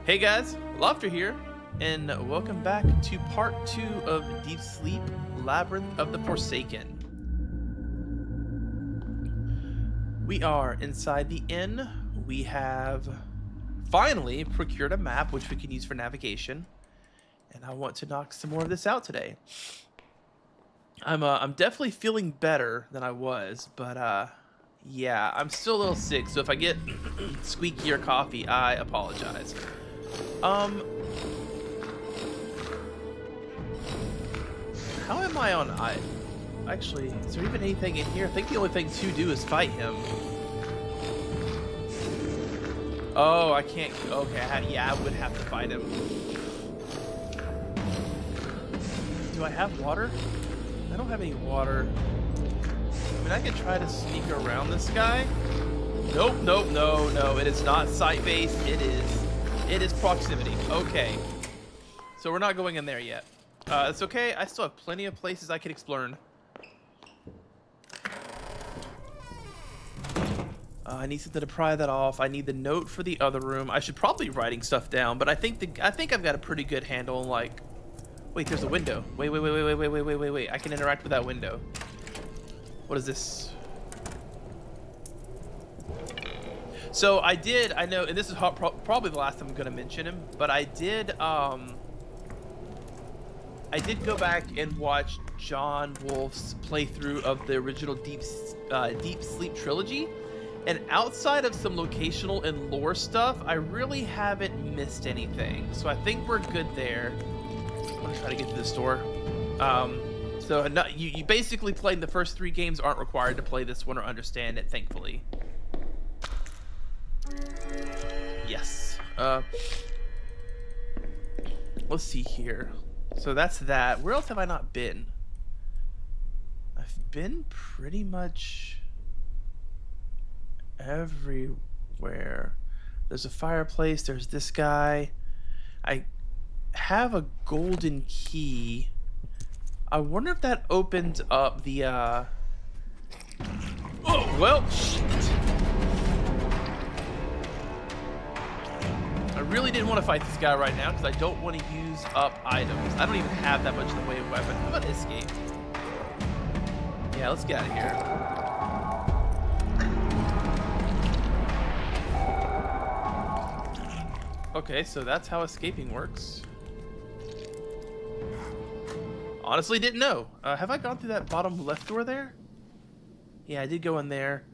Hey guys, Loffter here, and welcome back to part 2 of Deep Sleep, Labyrinth of the Forsaken. We are inside the inn. We have finally procured a map which we can use for navigation, and I want to knock some more of this out today. I'm definitely feeling better than I was, but yeah, I'm still a little sick, so if I get squeaky or coffee, I apologize. How am I on actually, is there even anything in here? I think the only thing to do is fight him. Oh, I can't. Okay, yeah, I would have to fight him. Do I have water? I don't have any water. I mean, I could try to sneak around this guy. Nope, nope, no. It is not sight-based. It is proximity. Okay. So we're not going in there yet. It's okay. I still have plenty of places I could explore. I need something to pry that off. I need the note for the other room. I should probably be writing stuff down, but I think I've got a pretty good handle on, like... Wait, there's a window. Wait. I can interact with that window. What is this? So I know, and this is probably the last time I'm going to mention him, but I did go back and watch John Wolfe's playthrough of the original Deep Sleep trilogy, and outside of some locational and lore stuff, I really haven't missed anything. So I think we're good there. I'm gonna try to get to the store. So you basically playing the first 3 games aren't required to play this one or understand it, thankfully. Yes. Let's see here. So that's that. Where else have I not been? I've been pretty much everywhere. There's a fireplace. There's this guy. I have a golden key. I wonder if that opens up the oh well, shit. I really didn't want to fight this guy right now because I don't want to use up items. I don't even have that much in the way of weapon. How about escape? Yeah, let's get out of here. Okay, so that's how escaping works. Honestly, didn't know. Have I gone through that bottom left door there? Yeah, I did go in there.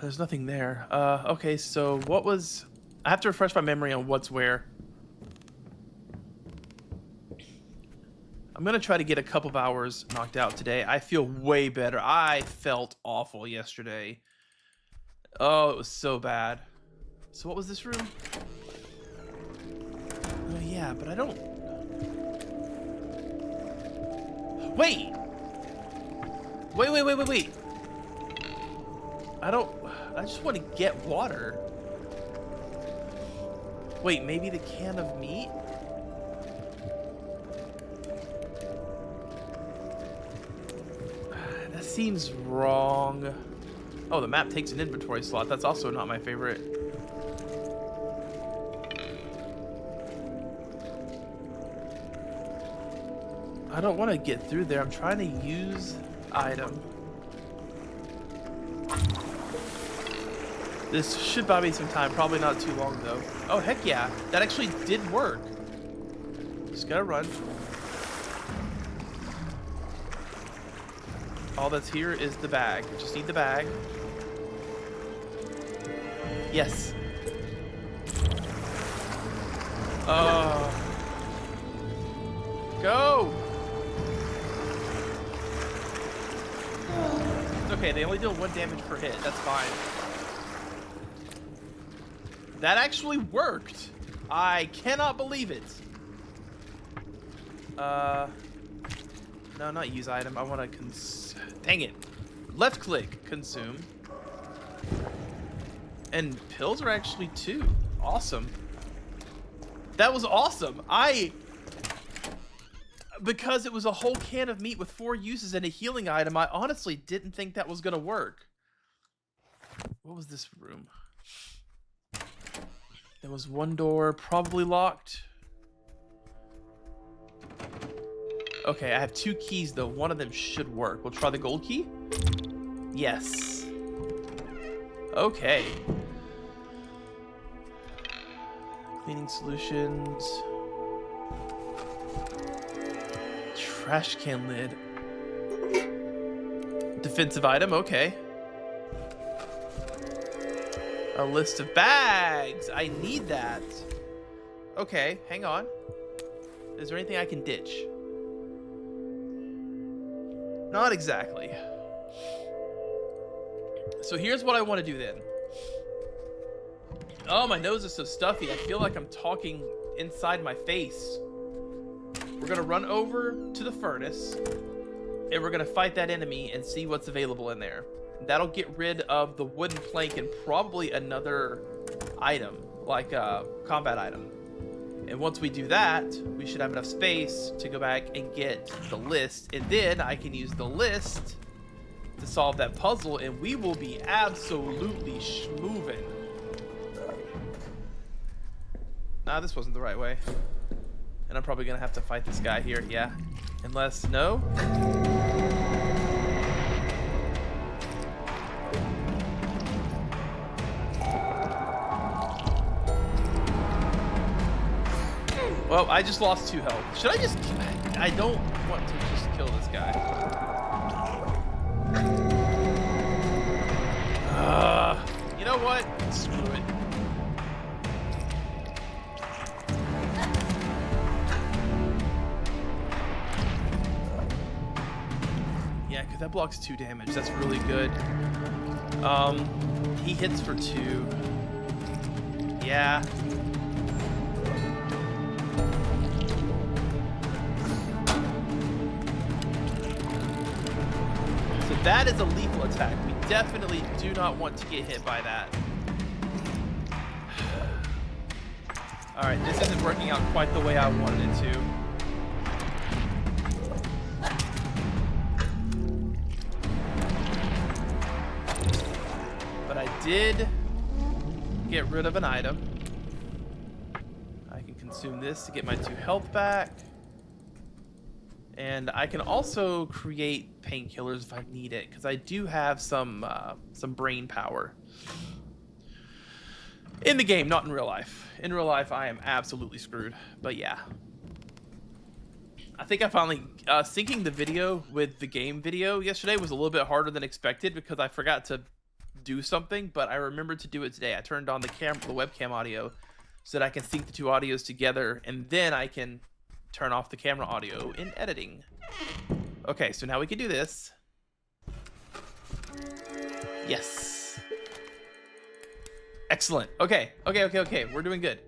There's nothing there. Okay, so what was... I have to refresh my memory on what's where. I'm going to try to get a couple of hours knocked out today. I feel way better. I felt awful yesterday. Oh, it was so bad. So what was this room? Oh, yeah, but I don't... Wait! Wait. I just want to get water. Wait, maybe the can of meat? That seems wrong. Oh, the map takes an inventory slot. That's also not my favorite. I don't want to get through there. I'm trying to use item. This should buy me some time. Probably not too long, though. Oh, heck yeah. That actually did work. Just gotta run. All that's here is the bag. Just need the bag. Yes. Go! It's okay, they only deal 1 damage per hit. That's fine. That actually worked. I cannot believe it. No, not use item. I want to dang it. Left click, consume. And pills are actually 2. Awesome. That was awesome. Because it was a whole can of meat with 4 uses and a healing item, I honestly didn't think that was going to work. What was this room? There was one door probably locked. Okay, I have 2 keys though. One of them should work. We'll try the gold key. Yes. Okay. Cleaning solutions. Trash can lid. Defensive item, okay. A list of bags. I need that. Okay, hang on. Is there anything I can ditch? Not exactly. So here's what I want to do then. Oh, my nose is so stuffy. I feel like I'm talking inside my face. We're going to run over to the furnace, and we're going to fight that enemy and see what's available in there. That'll get rid of the wooden plank and probably another item, like a combat item. And once we do that, we should have enough space to go back and get the list. And then I can use the list to solve that puzzle, and we will be absolutely schmovin'. Nah, this wasn't the right way. And I'm probably gonna have to fight this guy here, yeah. Unless, no? Well, I just lost 2 health. Should I just... I don't want to just kill this guy. You know what? Screw it. Yeah, because that blocks 2 damage. That's really good. He hits for 2. Yeah. So that is a lethal attack. We definitely do not want to get hit by that. Alright, this isn't working out quite the way I wanted it to. But I did get rid of an item. I can consume this to get my 2 health back. And I can also create painkillers if I need it, because I do have some brain power. In the game, not in real life. In real life, I am absolutely screwed. But yeah. I think I finally... syncing the video with the game video yesterday was a little bit harder than expected because I forgot to do something, but I remembered to do it today. I turned on the webcam audio so that I can sync the 2 audios together, and then I can turn off the camera audio in editing. Okay, so now we can do this. Yes. Excellent. Okay. We're doing good.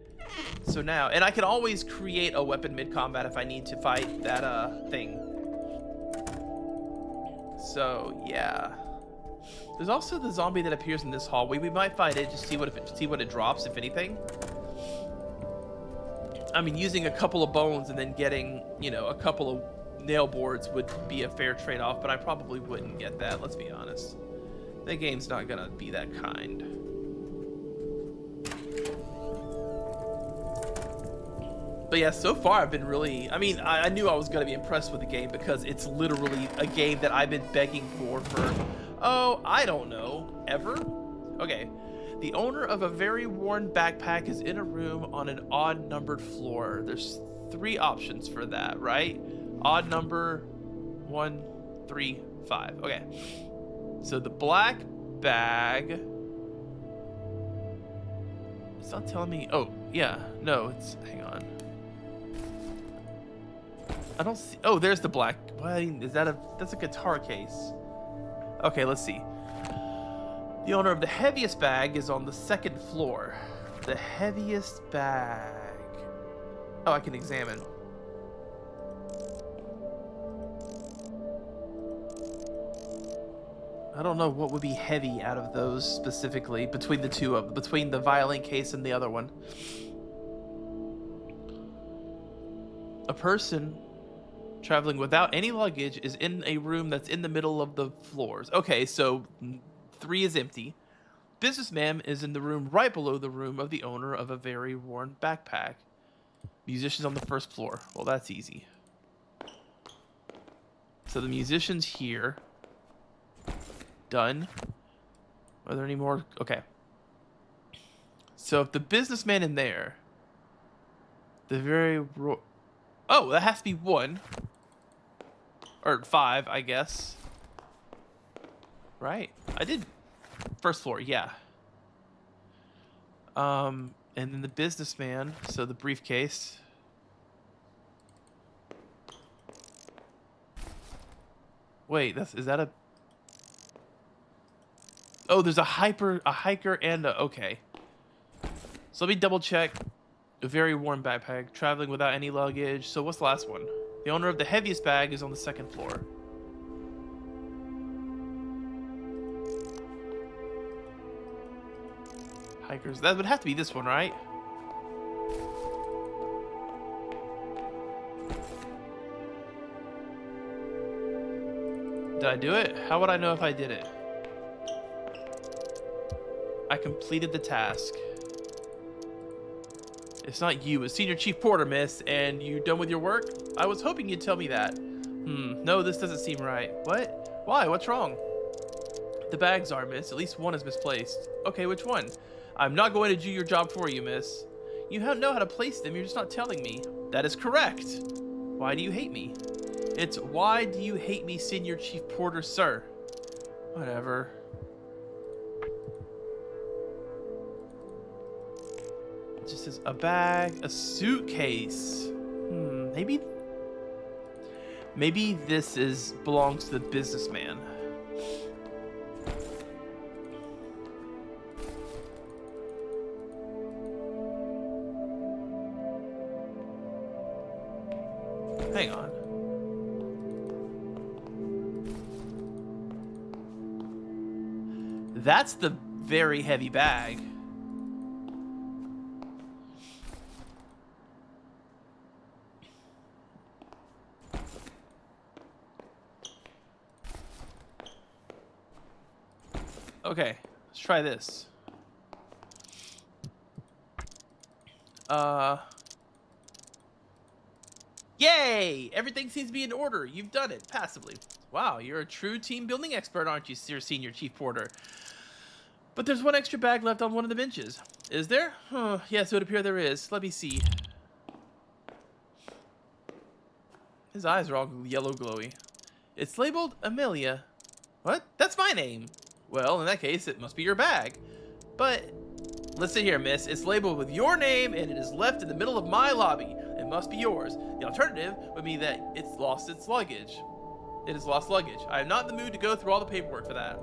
So now, and I can always create a weapon mid-combat if I need to fight that thing. So, yeah. There's also the zombie that appears in this hallway. We might fight it, just see what it drops, if anything. I mean, using a couple of bones and then getting, you know, a couple of nail boards would be a fair trade-off, but I probably wouldn't get that, let's be honest. The game's not gonna be that kind. But yeah, so far I've been really... I mean, I knew I was gonna be impressed with the game because it's literally a game that I've been begging for, oh, I don't know, ever? Okay. The owner of a very worn backpack is in a room on an odd numbered floor. There's 3 options for that, right? Odd number 1, 3, 5. Okay. So the black bag. It's not telling me. Oh, yeah. No, it's. Hang on. I don't see. Oh, there's the black. What is that? That's a guitar case. Okay, let's see. The owner of the heaviest bag is on the 2nd floor. The heaviest bag. Oh, I can examine. I don't know what would be heavy out of those specifically between the 2 of them, between the violin case and the other one. A person traveling without any luggage is in a room that's in the middle of the floors. Okay, so 3 is empty. businessman is in the room right below the room of the owner of a very worn backpack. Musicians on the first floor. Well, that's easy. So the musician's here. Done. Are there any more? Okay. So if the businessman in there, oh, that has to be 1 or 5, I guess. Right? I did first floor, yeah. And then the businessman, so the briefcase. Wait, is that a? Oh, there's a hiker, and a, okay. So let me double check. A very worn backpack, traveling without any luggage. So what's the last one? The owner of the heaviest bag is on the 2nd floor. Hikers, that would have to be this one, right? Did I do it? How would I know if I did it? I completed the task. It's not you, it's Senior Chief Porter, miss. And you done with your work? I was hoping you'd tell me that. No, this doesn't seem right. What? Why? What's wrong? The bags are, miss. At least one is misplaced. Okay, which one? I'm not going to do your job for you, miss. You know how to place them, you're just not telling me. That is correct. Why do you hate me? It's why do you hate me, Senior Chief Porter, sir? Whatever. It just says a bag, a suitcase. Maybe this belongs to the businessman. Hang on. That's the very heavy bag. Okay, let's try this. Yay! Everything seems to be in order. You've done it passively. Wow, you're a true team building expert, aren't you, Senior Chief Porter? But there's one extra bag left on one of the benches. Is there? Yes, it would appear there is. Let me see. His eyes are all yellow glowy. It's labeled Amelia. What? That's my name. Well, in that case, it must be your bag. But, listen here, miss. It's labeled with your name, and it is left in the middle of my lobby. It must be yours. The alternative would be that it's lost its luggage. It has lost luggage. I am not in the mood to go through all the paperwork for that.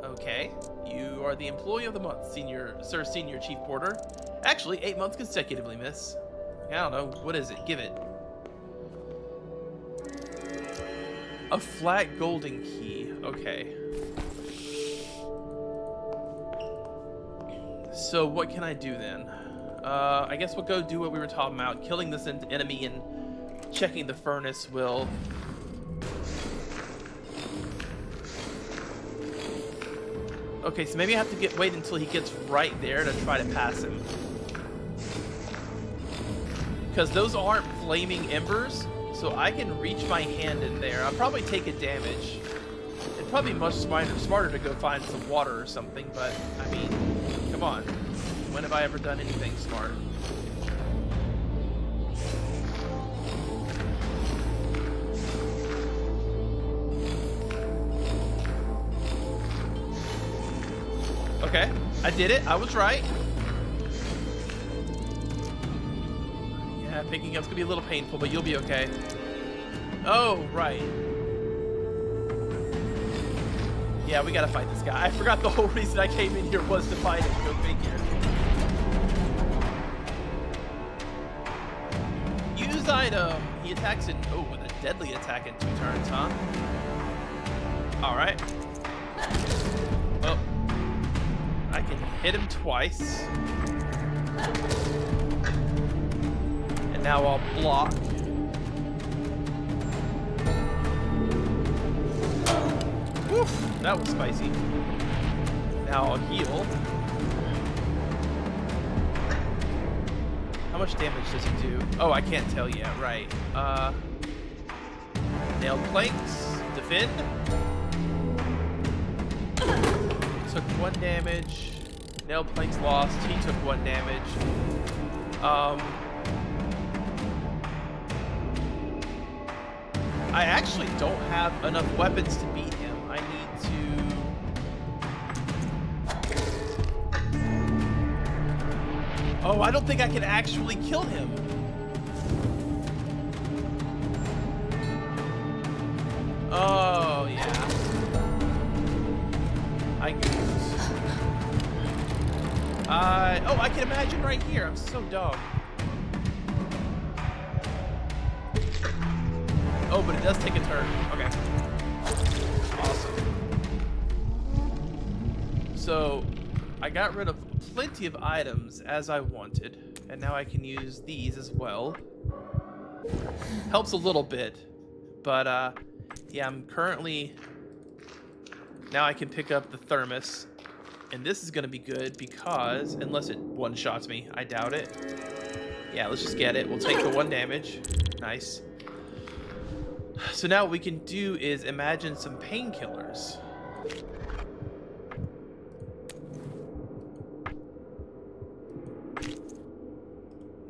Okay. You are the employee of the month, Senior Chief Porter. Actually, 8 months consecutively, miss. I don't know. What is it? Give it. A flat golden key. Okay. So what can I do then? I guess we'll go do what we were talking about. Killing this enemy and checking the furnace will... Okay, so maybe I have to wait until he gets right there to try to pass him. Because those aren't flaming embers, so I can reach my hand in there. I'll probably take a damage. It'd probably be much smarter to go find some water or something, but, I mean, come on. When have I ever done anything smart? Okay, I did it. I was right. Yeah, picking up's gonna be a little painful, but you'll be okay. Oh, right. Yeah, we gotta fight this guy. I forgot the whole reason I came in here was to fight him. Go figure. Use item. He attacks in, with a deadly attack in 2 turns, huh? Alright. Oh. I can hit him twice. And now I'll block. Woof, that was spicy. Now I'll heal. How much damage does it do? Oh, I can't tell yet. Right. Nailed planks. Defend. Took 1 damage. Nailed planks lost. He took 1 damage. I actually don't have enough weapons to beat him. I need to... Oh, I don't think I can actually kill him. Oh, yeah. Oh, I can imagine right here. I'm so dumb. Oh, but it does take a turn. Okay. Awesome. So, I got rid of plenty of items as I wanted, and now I can use these as well. Helps a little bit, but yeah, I'm currently... Now I can pick up the thermos, and this is going to be good because, unless it one-shots me, I doubt it. Yeah, let's just get it. We'll take the 1 damage. Nice. So now what we can do is imagine some painkillers.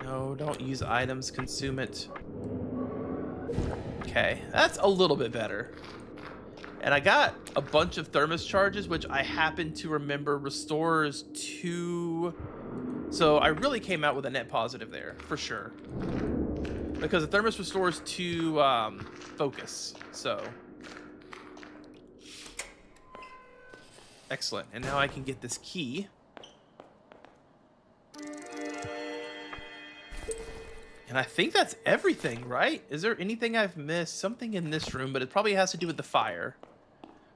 No, don't use items, consume it. Okay, that's a little bit better. And I got a bunch of thermos charges, which I happen to remember restores 2... So I really came out with a net positive there, for sure. Because the thermos restores 2 focus, so... Excellent, and now I can get this key. And I think that's everything, right? Is there anything I've missed? Something in this room, but it probably has to do with the fire,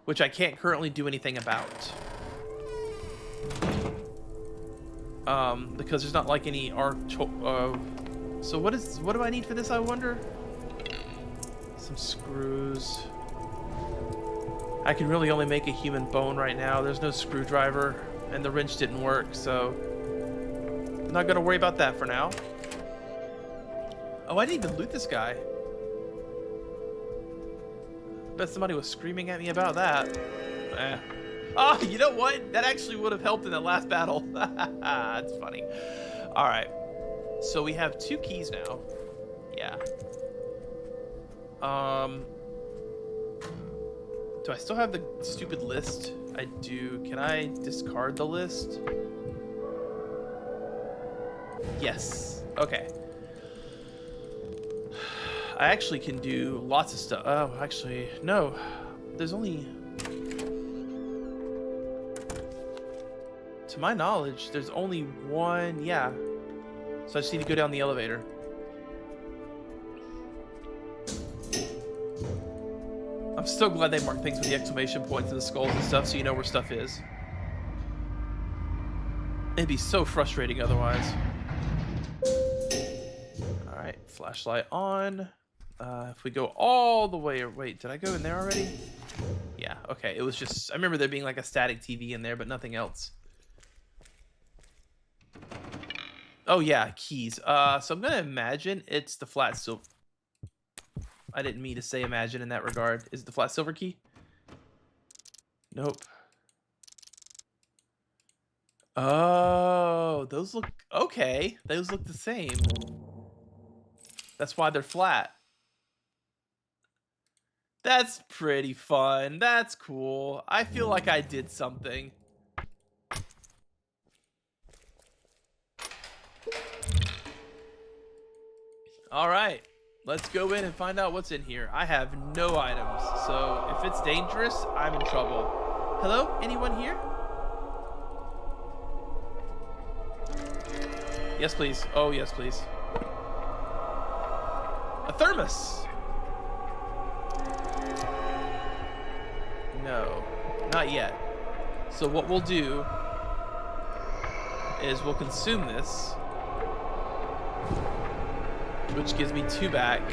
which I can't currently do anything about. Because there's not like any so what do I need for this, I wonder? Some screws. I can really only make a human bone right now. There's no screwdriver, and the wrench didn't work, so I'm not gonna worry about that for now. Oh, I didn't even loot this guy. Bet somebody was screaming at me about that. Oh, you know what? That actually would have helped in that last battle. That's funny. All right. So we have 2 keys now. Yeah. Do I still have the stupid list? I do. Can I discard the list? Yes. Okay. I actually can do lots of stuff. Oh, actually, no. There's only... To my knowledge, there's only 1... Yeah. So I just need to go down the elevator. I'm so glad they mark things with the exclamation points and the skulls and stuff so you know where stuff is. It'd be so frustrating otherwise. Alright, flashlight on. If we go all the way... Wait, did I go in there already? Yeah, okay. It was just... I remember there being like a static TV in there, but nothing else. Oh, yeah, keys. So I'm going to imagine it's the flat silver... I didn't mean to say imagine in that regard. Is it the flat silver key? Nope. Oh, those look... Okay, those look the same. That's why they're flat. That's pretty fun. That's cool. I feel like I did something. All right, let's go in and find out what's in here. I have no items, so if it's dangerous, I'm in trouble. Hello? Anyone here? Yes, please. Oh, yes, please. A thermos. No, not yet. So what we'll do is we'll consume this, which gives me 2 back.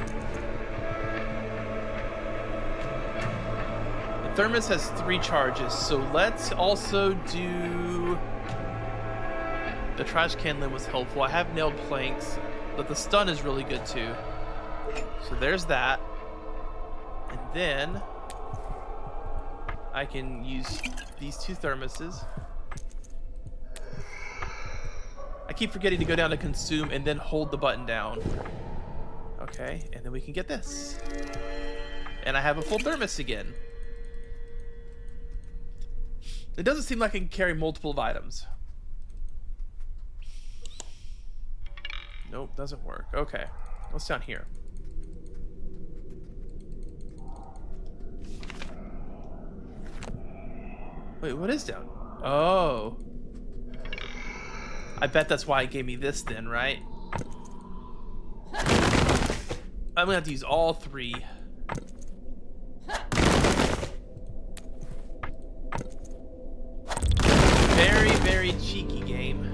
The thermos has 3 charges, so let's also do... The trash can lid was helpful. I have nailed planks, but the stun is really good too. So there's that. And then I can use these 2 thermoses. I keep forgetting to go down to consume and then hold the button down. Okay, and then we can get this. And I have a full thermos again. It doesn't seem like I can carry multiple of items. Nope, doesn't work. Okay, what's down here? Wait, what is down? Oh. I bet that's why it gave me this then, right? I'm gonna have to use all 3. Very, very cheeky game.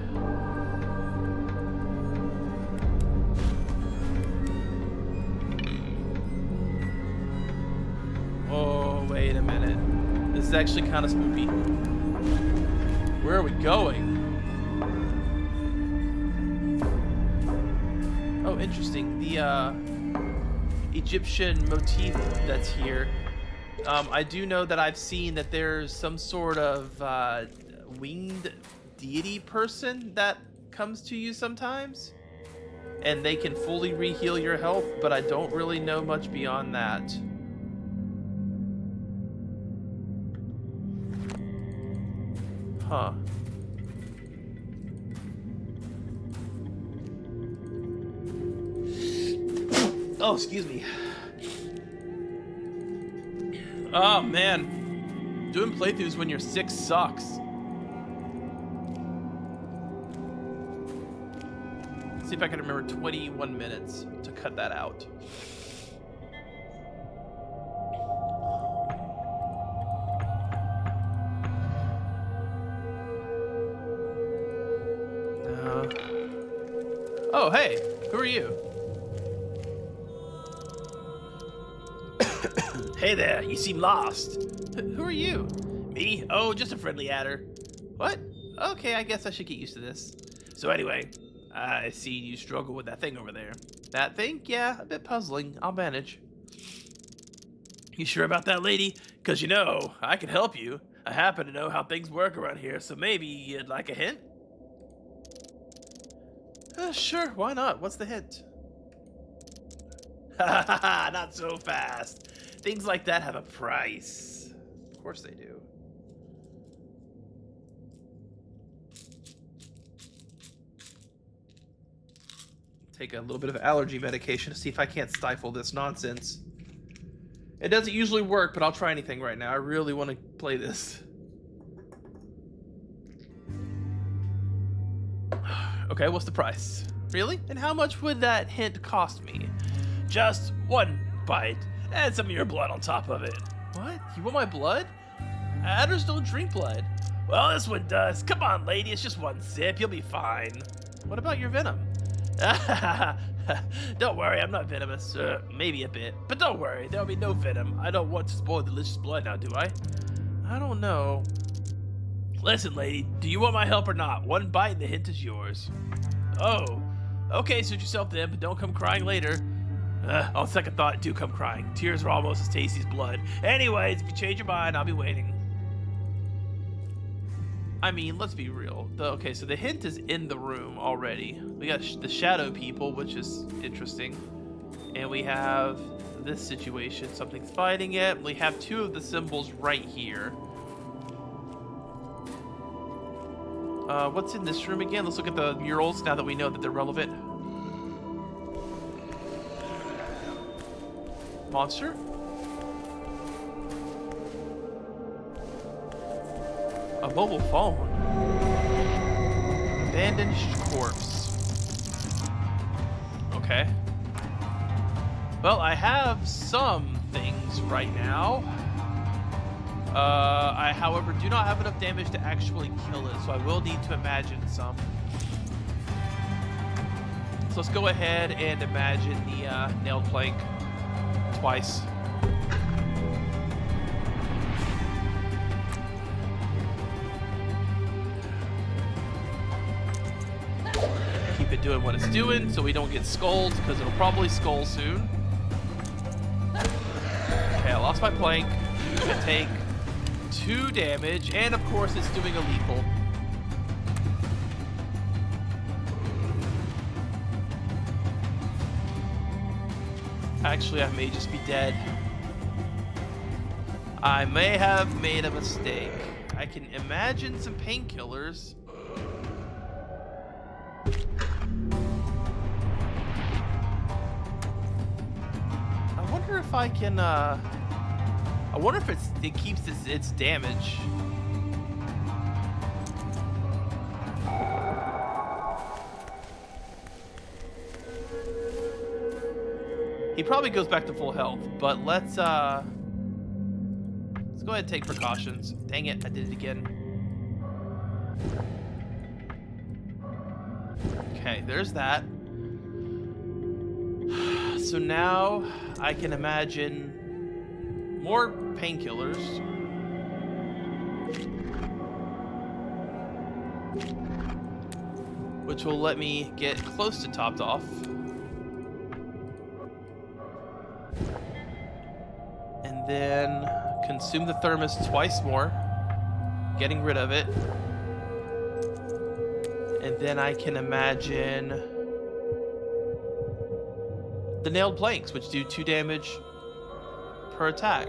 Oh, wait a minute. This is actually kind of spooky. Where are we going? Oh, interesting. The Egyptian motif that's here. I do know that I've seen that there's some sort of winged deity person that comes to you sometimes. And they can fully re-heal your health, but I don't really know much beyond that. Huh. Oh, excuse me. Oh, man. Doing playthroughs when you're sick sucks. Let's see if I can remember 21 minutes to cut that out. Oh, hey. Who are you? Hey there, you seem lost. Who are you? Me? Oh, just a friendly adder. What? Okay, I guess I should get used to this. So anyway, I see you struggle with that thing over there. That thing? Yeah, a bit puzzling. I'll manage. You sure about that, lady? Because you know, I can help you. I happen to know how things work around here, so maybe you'd like a hint? Sure, why not? What's the hint? Ha ha ha, not so fast. Things like that have a price. Of course they do. Take a little bit of allergy medication to see if I can't stifle this nonsense. It doesn't usually work, but I'll try anything right now. I really want to play this. Okay, what's the price? Really? And how much would that hint cost me? Just 1 bite, and some of your blood on top of it. What? You want my blood? Adders don't drink blood. Well, this one does. Come on, lady, it's just 1 sip. You'll be fine. What about your venom? Don't worry, I'm not venomous. Maybe a bit, but don't worry, there'll be no venom. I don't want to spoil delicious blood now, do I? I don't know. Listen, lady, do you want my help or not? 1 bite and the hint is yours. Oh, okay, suit yourself then, but don't come crying later. On second thought, do come crying. Tears are almost as tasty as blood. Anyways, if you change your mind, I'll be waiting. I mean, let's be real. Okay, so the hint is in the room already. We got the shadow people, which is interesting. And we have this situation. Something's fighting it. We have 2 of the symbols right here. What's in this room again? Let's look at the murals now that we know that they're relevant. Monster? A mobile phone. Abandoned corpse. Okay. Well, I have some things right now. I, however, do not have enough damage to actually kill it, so I will need to imagine some. So let's go ahead and imagine the nailed plank twice. doing what it's doing so we don't get skulled, because it'll probably skull soon. Okay, I lost my plank. I'm gonna take 2 damage, and of course it's doing a lethal. Actually, I may just be dead. I may have made a mistake. I can imagine some painkillers. I wonder if I can, I wonder if it keeps its damage. He probably goes back to full health, but let's go ahead and take precautions. Dang it, I did it again. Okay, there's that. So now I can imagine more painkillers. Which will let me get close to topped off. And then consume the thermos twice more, getting rid of it. And then I can imagine the nailed planks, which do 2 damage per attack.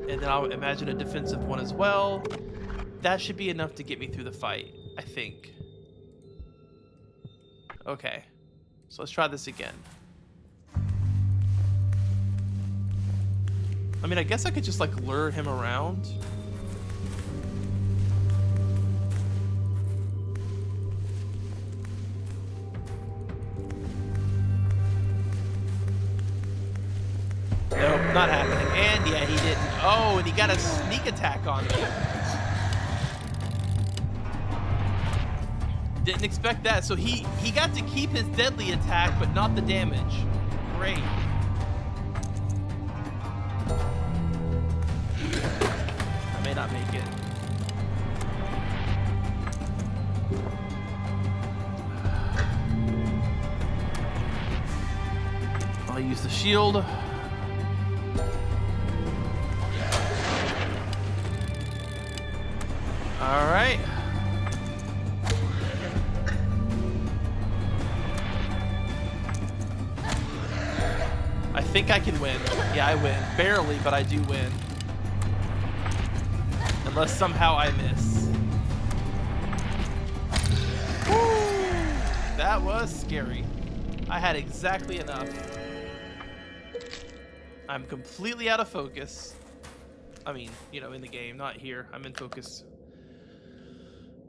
And then I'll imagine a defensive one as well. That should be enough to get me through the fight, I think. Okay, so let's try this again. I mean, I guess I could just like lure him around. Nope, not happening. And yeah, he didn't. Oh, and he got a sneak attack on me. Didn't expect that. So he got to keep his deadly attack, but not the damage. Great. I may not make it. I'll use the shield. All right. I think I can win. Yeah, I win. Barely, but I do win. Unless somehow I miss. Woo! That was scary. I had exactly enough. I'm completely out of focus. I mean, you know, in the game, not here. I'm in focus.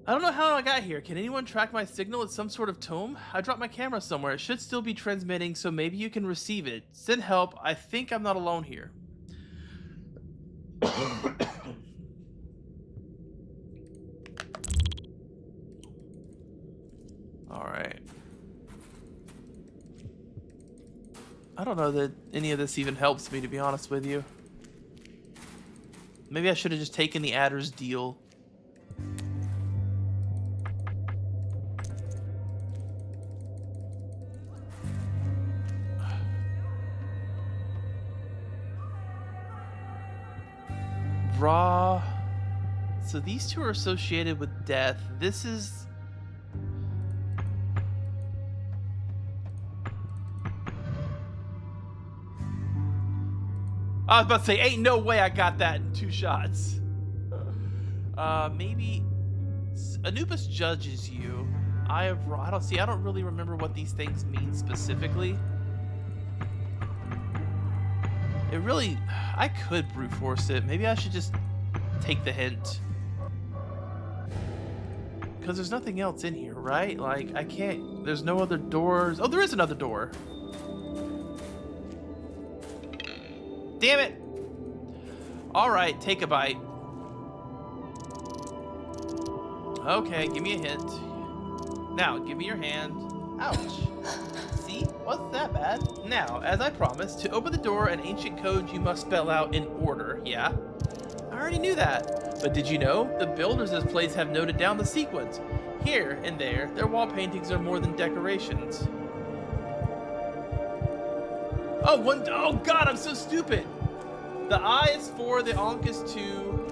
I don't know how I got here. Can anyone track my signal? It's some sort of tome? I dropped my camera somewhere. It should still be transmitting, so maybe you can receive it. Send help. I think I'm not alone here. Alright. I don't know that any of this even helps me, to be honest with you. Maybe I should have just taken the adder's deal. Raw. So these two are associated with death. This is... I was about to say, ain't no way I got that in 2 shots. Maybe Anubis judges you. I don't really remember what these things mean specifically. It really, I could brute force it. Maybe I should just take the hint. Because there's nothing else in here, right? Like, I can't, there's no other doors. Oh, there is another door. Damn it! Alright, take a bite. Okay, give me a hint. Now, give me your hand. Ouch. See? Wasn't that bad? Now, as I promised, to open the door, an ancient code you must spell out in order. Yeah? I already knew that. But did you know? The builders of this place have noted down the sequence. Here and there, their wall paintings are more than decorations. Oh god, I'm so stupid! The I is 4, the Ankh is 2.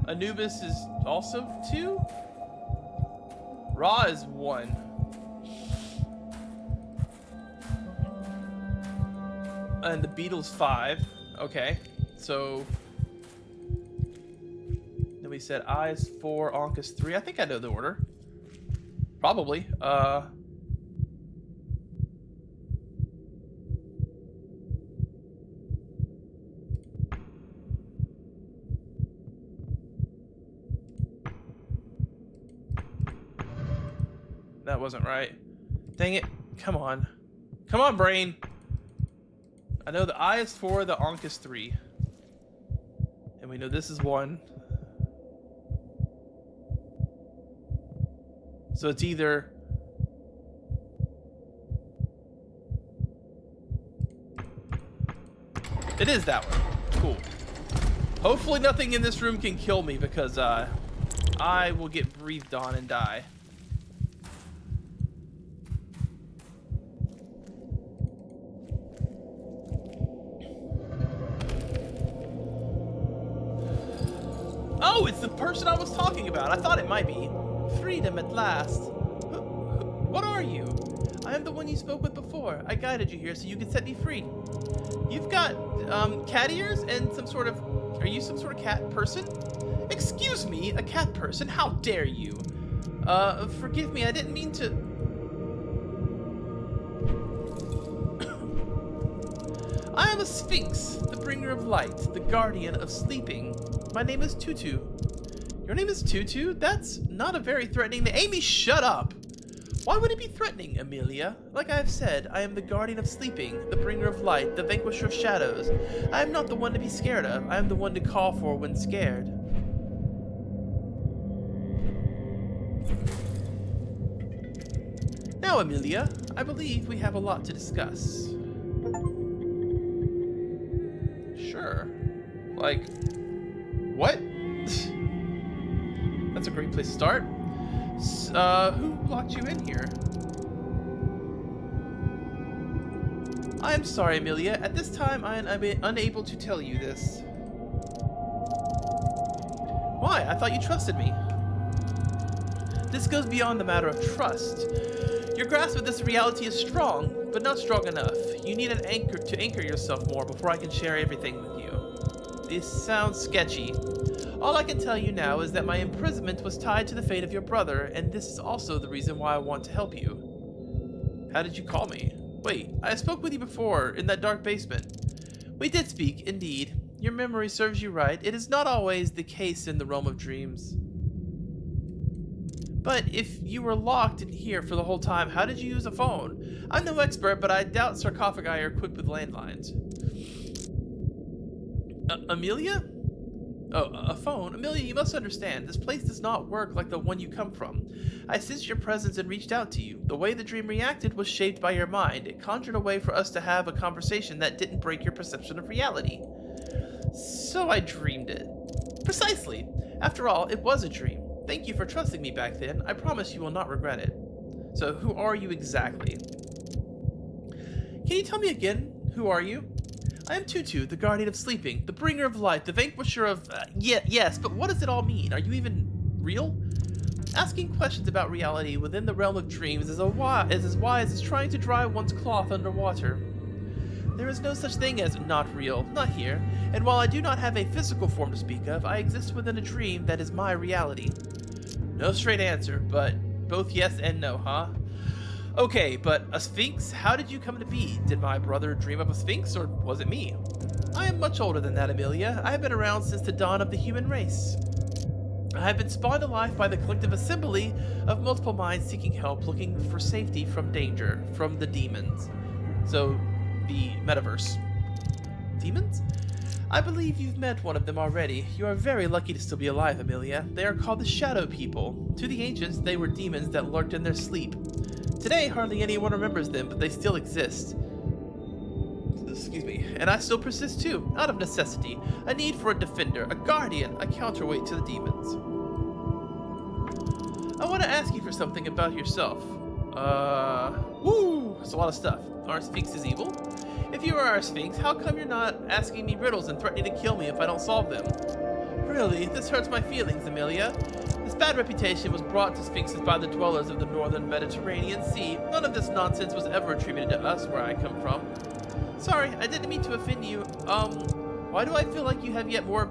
Anubis is also 2? Ra is 1. And the Beetle's 5. Okay, so... Then we said I is 4, Ankh is 3. I think I know the order. Probably. That wasn't right. Dang it. Come on. Come on, brain. I know the I is 4, the Ankh is 3. And we know this is 1. So it's either... It is that one. Cool. Hopefully nothing in this room can kill me because I will get breathed on and die. Oh, it's the person I was talking about. I thought it might be. Freedom at last. What are you? I am the one you spoke with before. I guided you here so you could set me free. You've got cat ears and some sort of... Are you some sort of cat person? Excuse me, a cat person? How dare you? Forgive me, I didn't mean to... I am a Sphinx, the bringer of light, the guardian of sleeping. My name is Tutu. Your name is Tutu? That's not a very threatening name. Amy, shut up! Why would it be threatening, Amelia? Like I have said, I am the guardian of sleeping, the bringer of light, the vanquisher of shadows. I am not the one to be scared of. I am the one to call for when scared. Now, Amelia, I believe we have a lot to discuss. Sure. Like, what? That's a great place to start. Who locked you in here? I am sorry, Amelia. At this time, I am unable to tell you this. Why? I thought you trusted me. This goes beyond the matter of trust. Your grasp of this reality is strong, but not strong enough. You need an anchor to anchor yourself more before I can share everything with you. This sounds sketchy. All I can tell you now is that my imprisonment was tied to the fate of your brother, and this is also the reason why I want to help you. How did you call me? Wait, I spoke with you before, in that dark basement. We did speak, indeed. Your memory serves you right. It is not always the case in the realm of dreams. But if you were locked in here for the whole time, how did you use a phone? I'm no expert, but I doubt sarcophagi are equipped with landlines. Amelia? Oh, a phone? Amelia, you must understand, this place does not work like the one you come from. I sensed your presence and reached out to you. The way the dream reacted was shaped by your mind. It conjured a way for us to have a conversation that didn't break your perception of reality. So I dreamed it. Precisely. After all, it was a dream. Thank you for trusting me back then. I promise you will not regret it. So, who are you exactly? Can you tell me again? Who are you? I am Tutu, the guardian of sleeping, the bringer of light, the vanquisher of... yes, but what does it all mean? Are you even real? Asking questions about reality within the realm of dreams is as wise as trying to dry one's cloth underwater. There is no such thing as not real, not here, and while I do not have a physical form to speak of, I exist within a dream that is my reality. No straight answer, but both yes and no, huh? Okay, but a Sphinx? How did you come to be? Did my brother dream up a Sphinx, or was it me? I am much older than that, Amelia. I have been around since the dawn of the human race. I have been spawned to life by the collective assembly of multiple minds seeking help, looking for safety from danger, from the demons. So, the metaverse. Demons? I believe you've met one of them already. You are very lucky to still be alive, Amelia. They are called the Shadow People. To the ancients, they were demons that lurked in their sleep. Today, hardly anyone remembers them, but they still exist. Excuse me. And I still persist too, out of necessity. A need for a defender, a guardian, a counterweight to the demons. I want to ask you for something about yourself. It's a lot of stuff. Are Sphinxes evil? If you are our Sphinx, how come you're not asking me riddles and threatening to kill me if I don't solve them? Really, this hurts my feelings, Amelia. This bad reputation was brought to Sphinxes by the dwellers of the northern Mediterranean Sea. None of this nonsense was ever attributed to us where I come from. Sorry, I didn't mean to offend you. Why do I feel like you have yet more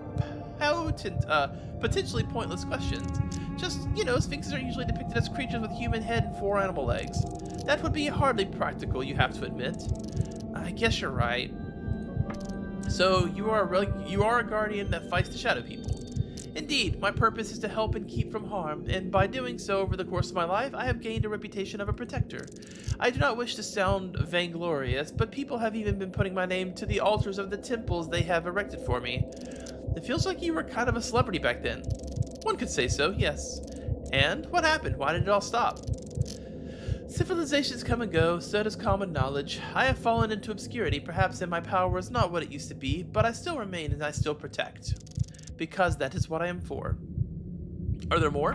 potentially pointless questions? Just, Sphinxes are usually depicted as creatures with human head and 4 animal legs. That would be hardly practical, you have to admit. I guess you're right. So, you are a guardian that fights the shadow people. Indeed, my purpose is to help and keep from harm, and by doing so over the course of my life, I have gained a reputation of a protector. I do not wish to sound vainglorious, but people have even been putting my name to the altars of the temples they have erected for me. It feels like you were kind of a celebrity back then. One could say so, yes. And what happened? Why did it all stop? Civilizations come and go, so does common knowledge. I have fallen into obscurity, perhaps, and my power is not what it used to be, but I still remain and I still protect. Because that is what I am for. Are there more?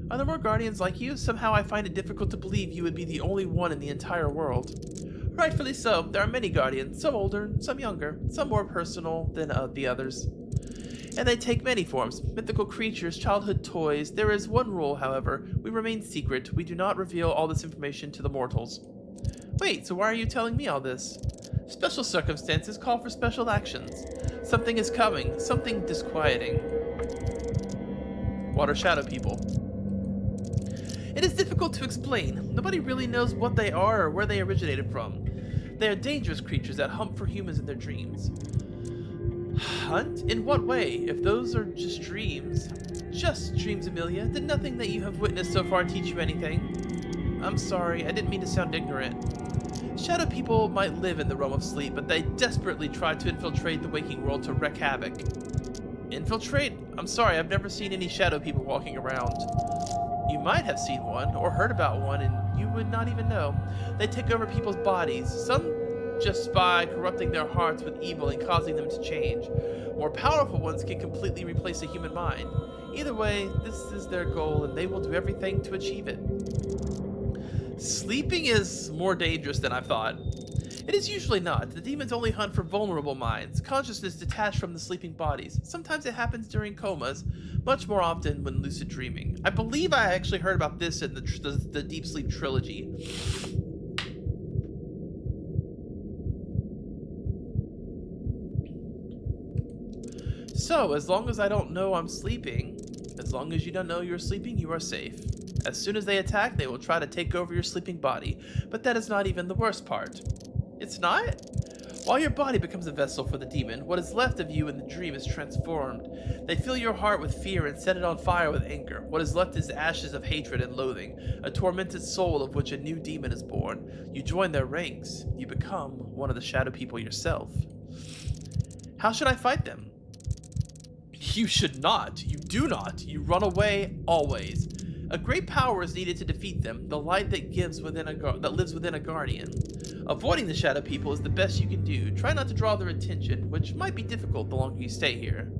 Are there more guardians like you? Somehow I find it difficult to believe you would be the only one in the entire world. Rightfully so. There are many guardians, some older, some younger, some more personal than the others. And they take many forms, mythical creatures, childhood toys. There is one rule, however. We remain secret. We do not reveal all this information to the mortals. Wait, so why are you telling me all this? Special circumstances call for special actions. Something is coming, something disquieting. Water shadow people. It is difficult to explain. Nobody really knows what they are or where they originated from. They are dangerous creatures that hunt for humans in their dreams. Hunt? In what way, if those are just dreams? Just dreams, Amelia. Did nothing that you have witnessed so far teach you anything? I'm sorry, I didn't mean to sound ignorant. Shadow people might live in the realm of sleep, but they desperately try to infiltrate the waking world to wreak havoc. Infiltrate? I'm sorry, I've never seen any shadow people walking around. You might have seen one, or heard about one, and you would not even know. They take over people's bodies, some just by corrupting their hearts with evil and causing them to change. More powerful ones can completely replace a human mind. Either way, this is their goal, and they will do everything to achieve it. Sleeping is more dangerous than I thought. It is usually not. The demons only hunt for vulnerable minds, consciousness detached from the sleeping bodies. Sometimes it happens during comas, much more often when lucid dreaming. I believe I actually heard about this in the Deep Sleep trilogy. So, as long as I don't know I'm sleeping, as long as you don't know you're sleeping, you are safe. As soon as they attack, they will try to take over your sleeping body, but that is not even the worst part. It's not? While your body becomes a vessel for the demon, what is left of you in the dream is transformed. They fill your heart with fear and set it on fire with anger. What is left is ashes of hatred and loathing, a tormented soul of which a new demon is born. You join their ranks. You become one of the shadow people yourself. How should I fight them? You should not. You do not. You run away always. A great power is needed to defeat them, the light that lives within a guardian. Avoiding the shadow people is the best you can do. Try not to draw their attention, which might be difficult the longer you stay here.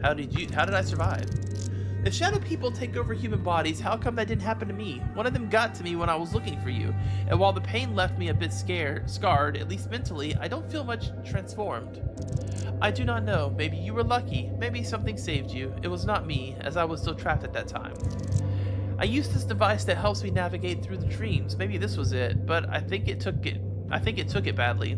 How did I survive? If shadow people take over human bodies, how come that didn't happen to me? One of them got to me when I was looking for you, and while the pain left me a bit scarred, at least mentally, I don't feel much transformed. I do not know. Maybe you were lucky. Maybe something saved you. It was not me, as I was still trapped at that time. I used this device that helps me navigate through the dreams. Maybe this was it, but I think it took it badly.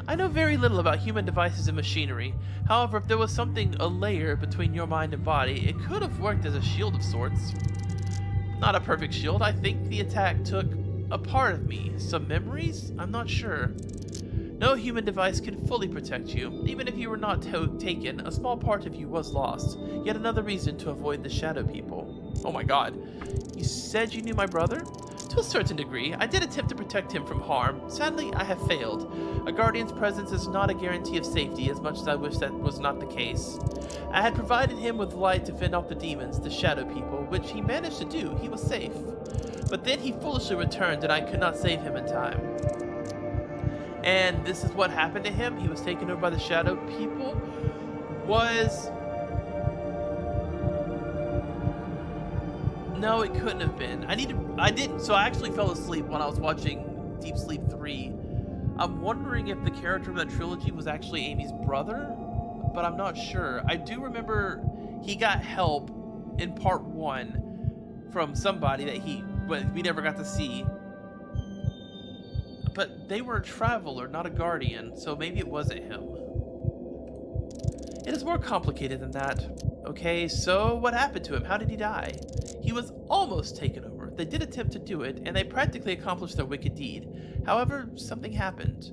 I know very little about human devices and machinery. However, if there was a layer between your mind and body, it could have worked as a shield of sorts. Not a perfect shield. I think the attack took a part of me. Some memories? I'm not sure. No human device can fully protect you. Even if you were not taken, a small part of you was lost. Yet another reason to avoid the shadow people. Oh my god. You said you knew my brother? To a certain degree, I did attempt to protect him from harm. Sadly, I have failed. A guardian's presence is not a guarantee of safety, as much as I wish that was not the case. I had provided him with light to fend off the demons, the shadow people, which he managed to do. He was safe. But then he foolishly returned and I could not save him in time. and this is what happened to him. He was taken over by the shadow people. Was... No, it couldn't have been. I didn't. So I actually fell asleep when I was watching Deep Sleep 3. I'm wondering if the character of that trilogy was actually Amy's brother, but I'm not sure. I do remember he got help in part 1 from somebody that we never got to see. But they were a traveler, not a guardian, so maybe it wasn't him. It is more complicated than that. Okay, so what happened to him? How did he die? He was almost taken over. They did attempt to do it, and they practically accomplished their wicked deed. However, something happened.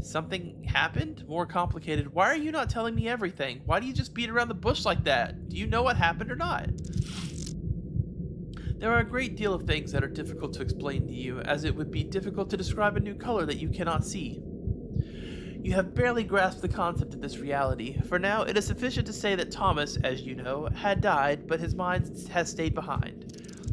Something happened? More complicated. Why are you not telling me everything? Why do you just beat around the bush like that? Do you know what happened or not? There are a great deal of things that are difficult to explain to you, as it would be difficult to describe a new color that you cannot see. You have barely grasped the concept of this reality. For now, it is sufficient to say that Thomas, as you know, had died, but his mind has stayed behind.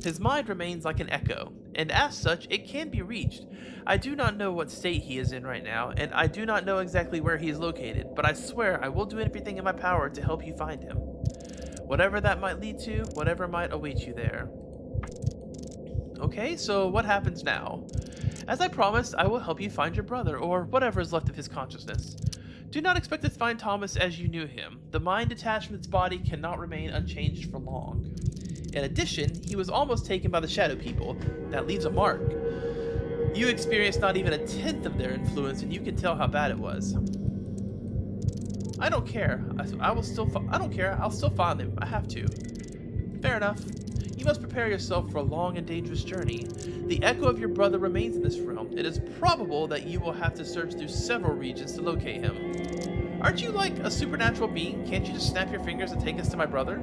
His mind remains like an echo, and as such, it can be reached. I do not know what state he is in right now, and I do not know exactly where he is located, but I swear I will do everything in my power to help you find him. Whatever that might lead to, whatever might await you there. Okay, so what happens now? As I promised, I will help you find your brother, or whatever is left of his consciousness. Do not expect to find Thomas as you knew him. The mind detached from its body cannot remain unchanged for long. In addition, he was almost taken by the shadow people. That leaves a mark. You experienced not even a tenth of their influence, and you can tell how bad it was. I don't care. I don't care. I'll still find them. I have to. Fair enough. You must prepare yourself for a long and dangerous journey. The echo of your brother remains in this realm. It is probable that you will have to search through several regions to locate him. Aren't you like a supernatural being? Can't you just snap your fingers and take us to my brother?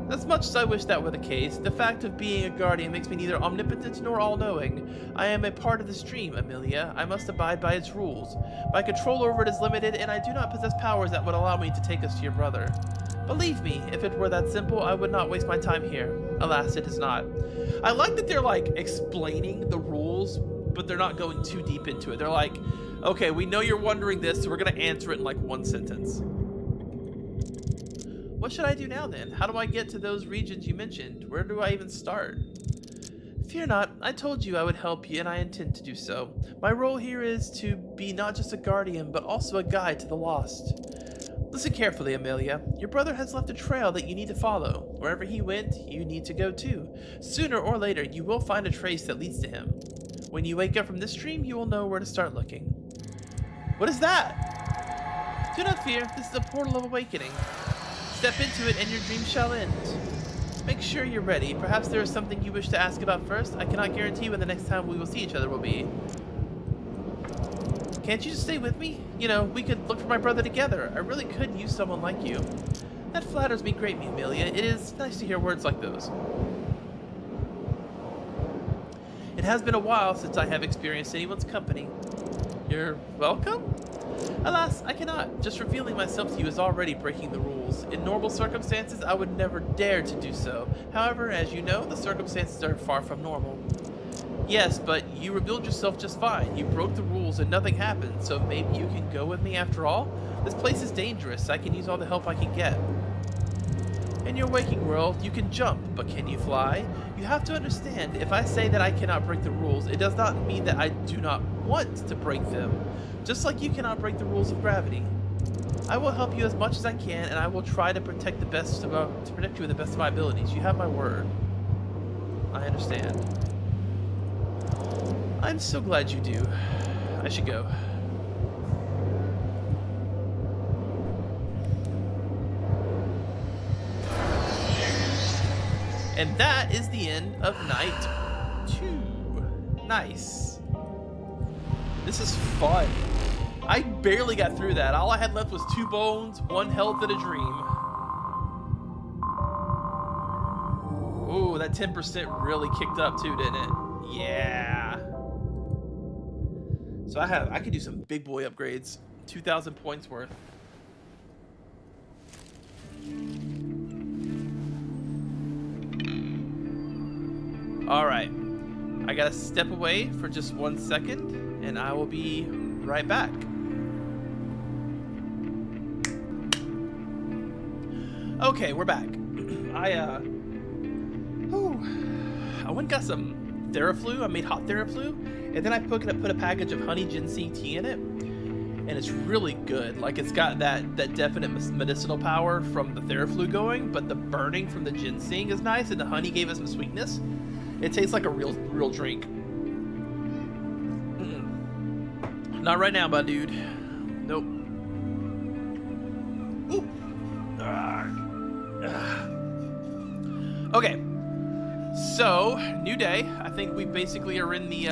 As much as I wish that were the case, the fact of being a guardian makes me neither omnipotent nor all-knowing. I am a part of this dream, Amelia. I must abide by its rules. My control over it is limited, and I do not possess powers that would allow me to take us to your brother. Believe me, if it were that simple, I would not waste my time here. Alas, it is not. I like that they're like explaining the rules, but they're not going too deep into it. They're like, okay, we know you're wondering this, so we're going to answer it in like one sentence. What should I do now then? How do I get to those regions you mentioned? Where do I even start? Fear not, I told you I would help you, and I intend to do so. My role here is to be not just a guardian, but also a guide to the lost. Listen carefully, Amelia. Your brother has left a trail that you need to follow. Wherever he went, you need to go too. Sooner or later, you will find a trace that leads to him. When you wake up from this dream, you will know where to start looking. What is that? Do not fear, this is a portal of awakening. Step into it and your dream shall end. Make sure you're ready. Perhaps there is something you wish to ask about first. I cannot guarantee when the next time we will see each other will be. Can't you just stay with me? You know, we could look for my brother together. I really could use someone like you. That flatters me greatly, Amelia. It is nice to hear words like those. It has been a while since I have experienced anyone's company. You're welcome? Alas, I cannot. Just revealing myself to you is already breaking the rules. In normal circumstances, I would never dare to do so. However, as you know, the circumstances are far from normal. Yes, but you revealed yourself just fine. You broke the rules and nothing happened, so maybe you can go with me after all? This place is dangerous. I can use all the help I can get. In your waking world, you can jump, but can you fly? You have to understand, if I say that I cannot break the rules, it does not mean that I do not want to break them. Just like you cannot break the rules of gravity. I will help you as much as I can, and I will try to protect you with the best of my abilities. You have my word. I understand. I'm so glad you do. I should go. And that is the end of night 2. Nice. This is fun. I barely got through that. All I had left was 2 bones, 1 health, and a dream. Ooh, that 10% really kicked up too, didn't it? Yeah. So I could do some big boy upgrades. 2,000 points worth. Alright. I gotta step away for just 1 second, and I will be right back. Okay, we're back. I went and got some Theraflu. I made hot Theraflu, and then I put a package of honey ginseng tea in it, and it's really good. Like, it's got that definite medicinal power from the Theraflu going, but the burning from the ginseng is nice, and the honey gave it some sweetness. It tastes like a real drink. Not right now, my dude. Nope. Ooh. Okay. So, new day. I think we basically are in the,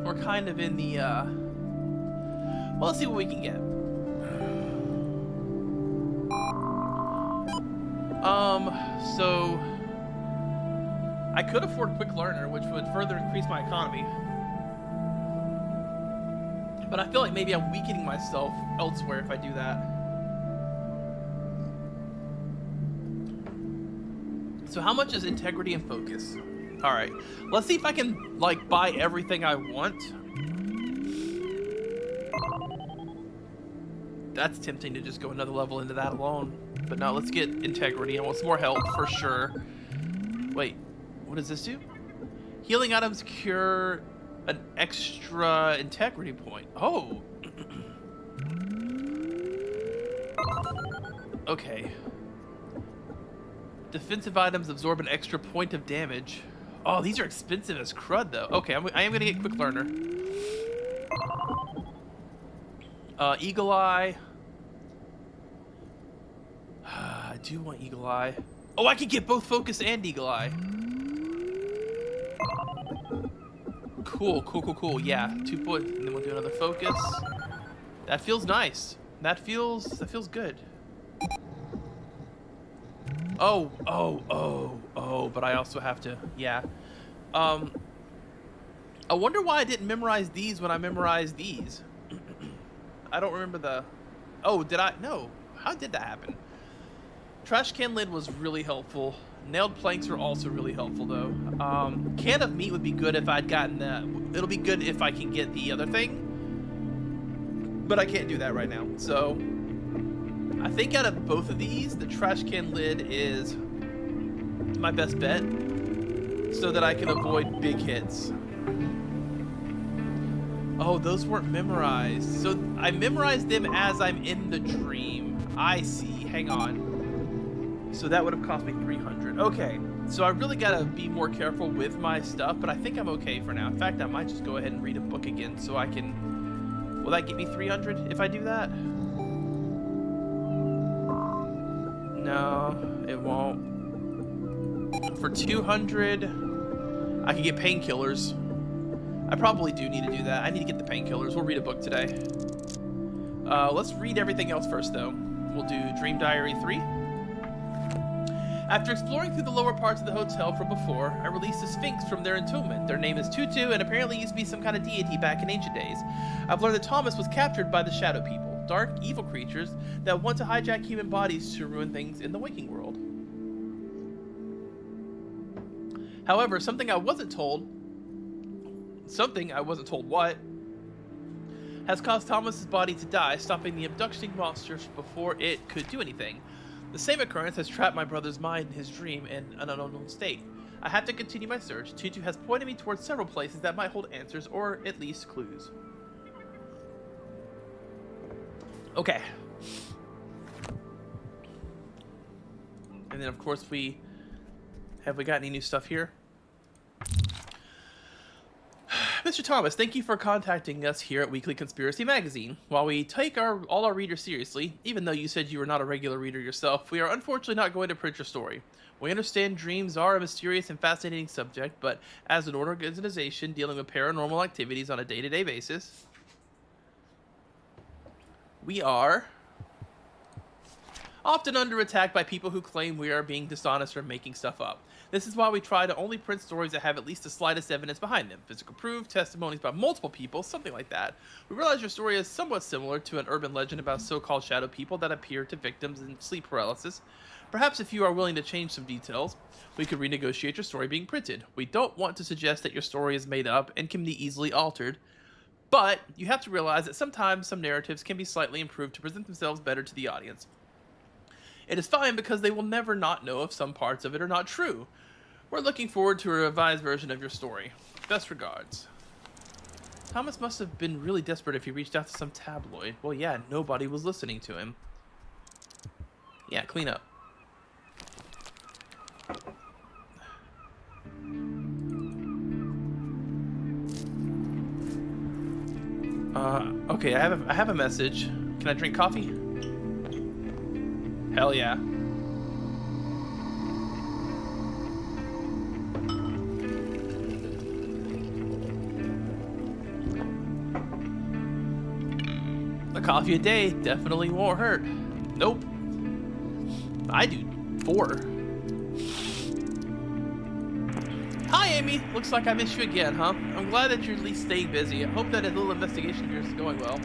we're kind of in the, well, let's see what we can get. So, I could afford Quick Learner, which would further increase my economy. But I feel like maybe I'm weakening myself elsewhere if I do that. So how much is integrity and focus? All right, let's see if I can like buy everything I want. That's tempting to just go another level into that alone. But no, let's get integrity. I want some more health for sure. Wait, what does this do? Healing items cure an extra integrity point. Oh. Okay. Defensive items absorb an extra point of damage. Oh, these are expensive as crud, though. Okay, I am going to get Quick Learner. Eagle Eye. I do want Eagle Eye. Oh, I can get both Focus and Eagle Eye. Cool. Yeah, 2 points, and then we'll do another Focus. That feels nice. That feels good. Oh, but I also have to, yeah. I wonder why I didn't memorize these when I memorized these. I don't remember the, oh, did I? No, how did that happen? Trash can lid was really helpful. Nailed planks are also really helpful, though. Can of meat would be good if I'd gotten that. It'll be good if I can get the other thing, but I can't do that right now. So I think out of both of these, the trash can lid is my best bet so that I can avoid big hits. Oh, those weren't memorized. So I memorized them as I'm in the dream. I see. Hang on. So that would have cost me 300. Okay. So I really got to be more careful with my stuff, but I think I'm okay for now. In fact, I might just go ahead and read a book again so I can... Will that get me 300 if I do that? No, it won't. For 200, I can get painkillers. I probably do need to do that. I need to get the painkillers. We'll read a book today. Let's read everything else first, though. We'll do Dream Diary 3. After exploring through the lower parts of the hotel from before, I released the Sphinx from their entombment. Their name is Tutu, and apparently used to be some kind of deity back in ancient days. I've learned that Thomas was captured by the Shadow People, dark, evil creatures that want to hijack human bodies to ruin things in the waking world. However, something I wasn't told what, has caused Thomas's body to die, stopping the abducting monsters before it could do anything. The same occurrence has trapped my brother's mind in his dream in an unknown state. I have to continue my search. Tutu has pointed me towards several places that might hold answers, or at least clues. Okay. And then, of course, have we got any new stuff here? Mr. Thomas, thank you for contacting us here at Weekly Conspiracy Magazine. While we take all our readers seriously, even though you said you were not a regular reader yourself, we are unfortunately not going to print your story. We understand dreams are a mysterious and fascinating subject, but as an organization dealing with paranormal activities on a day-to-day basis, we are often under attack by people who claim we are being dishonest or making stuff up. This is why we try to only print stories that have at least the slightest evidence behind them. Physical proof, testimonies by multiple people, something like that. We realize your story is somewhat similar to an urban legend about so-called shadow people that appear to victims in sleep paralysis. Perhaps if you are willing to change some details, we could renegotiate your story being printed. We don't want to suggest that your story is made up and can be easily altered, but you have to realize that sometimes some narratives can be slightly improved to present themselves better to the audience. It is fine because they will never not know if some parts of it are not true. We're looking forward to a revised version of your story. Best regards. Thomas must have been really desperate if he reached out to some tabloid. Well, yeah, nobody was listening to him. Yeah, clean up. Okay, I have a message. Can I drink coffee? Hell yeah. A coffee a day definitely won't hurt. Nope. I do 4. Hi, Amy. Looks like I missed you again, huh? I'm glad that you're at least staying busy. I hope that a little investigation of yours is going well.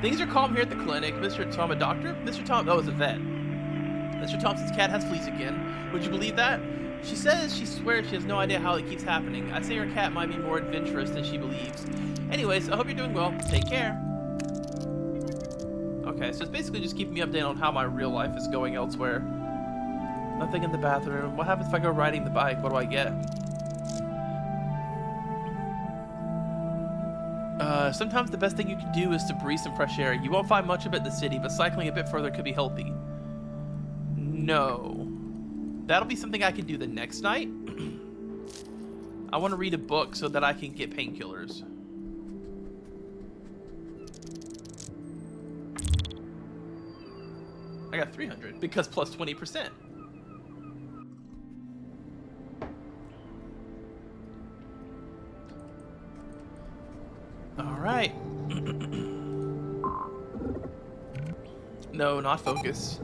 Things are calm here at the clinic. Mr. Tom, a doctor? Mr. Tom, oh, it's a vet. Mr. Thompson's cat has fleas again. Would you believe that? She says she swears she has no idea how it keeps happening. I say her cat might be more adventurous than she believes. Anyways, I hope you're doing well. Take care. Okay, so it's basically just keeping me updated on how my real life is going elsewhere. Nothing in the bathroom. What happens if I go riding the bike? What do I get? Sometimes the best thing you can do is to breathe some fresh air. You won't find much of it in the city, but cycling a bit further could be healthy. No. That'll be something I can do the next night. I want to read a book so that I can get painkillers. I got 300 because plus 20%. All right. No, not focus.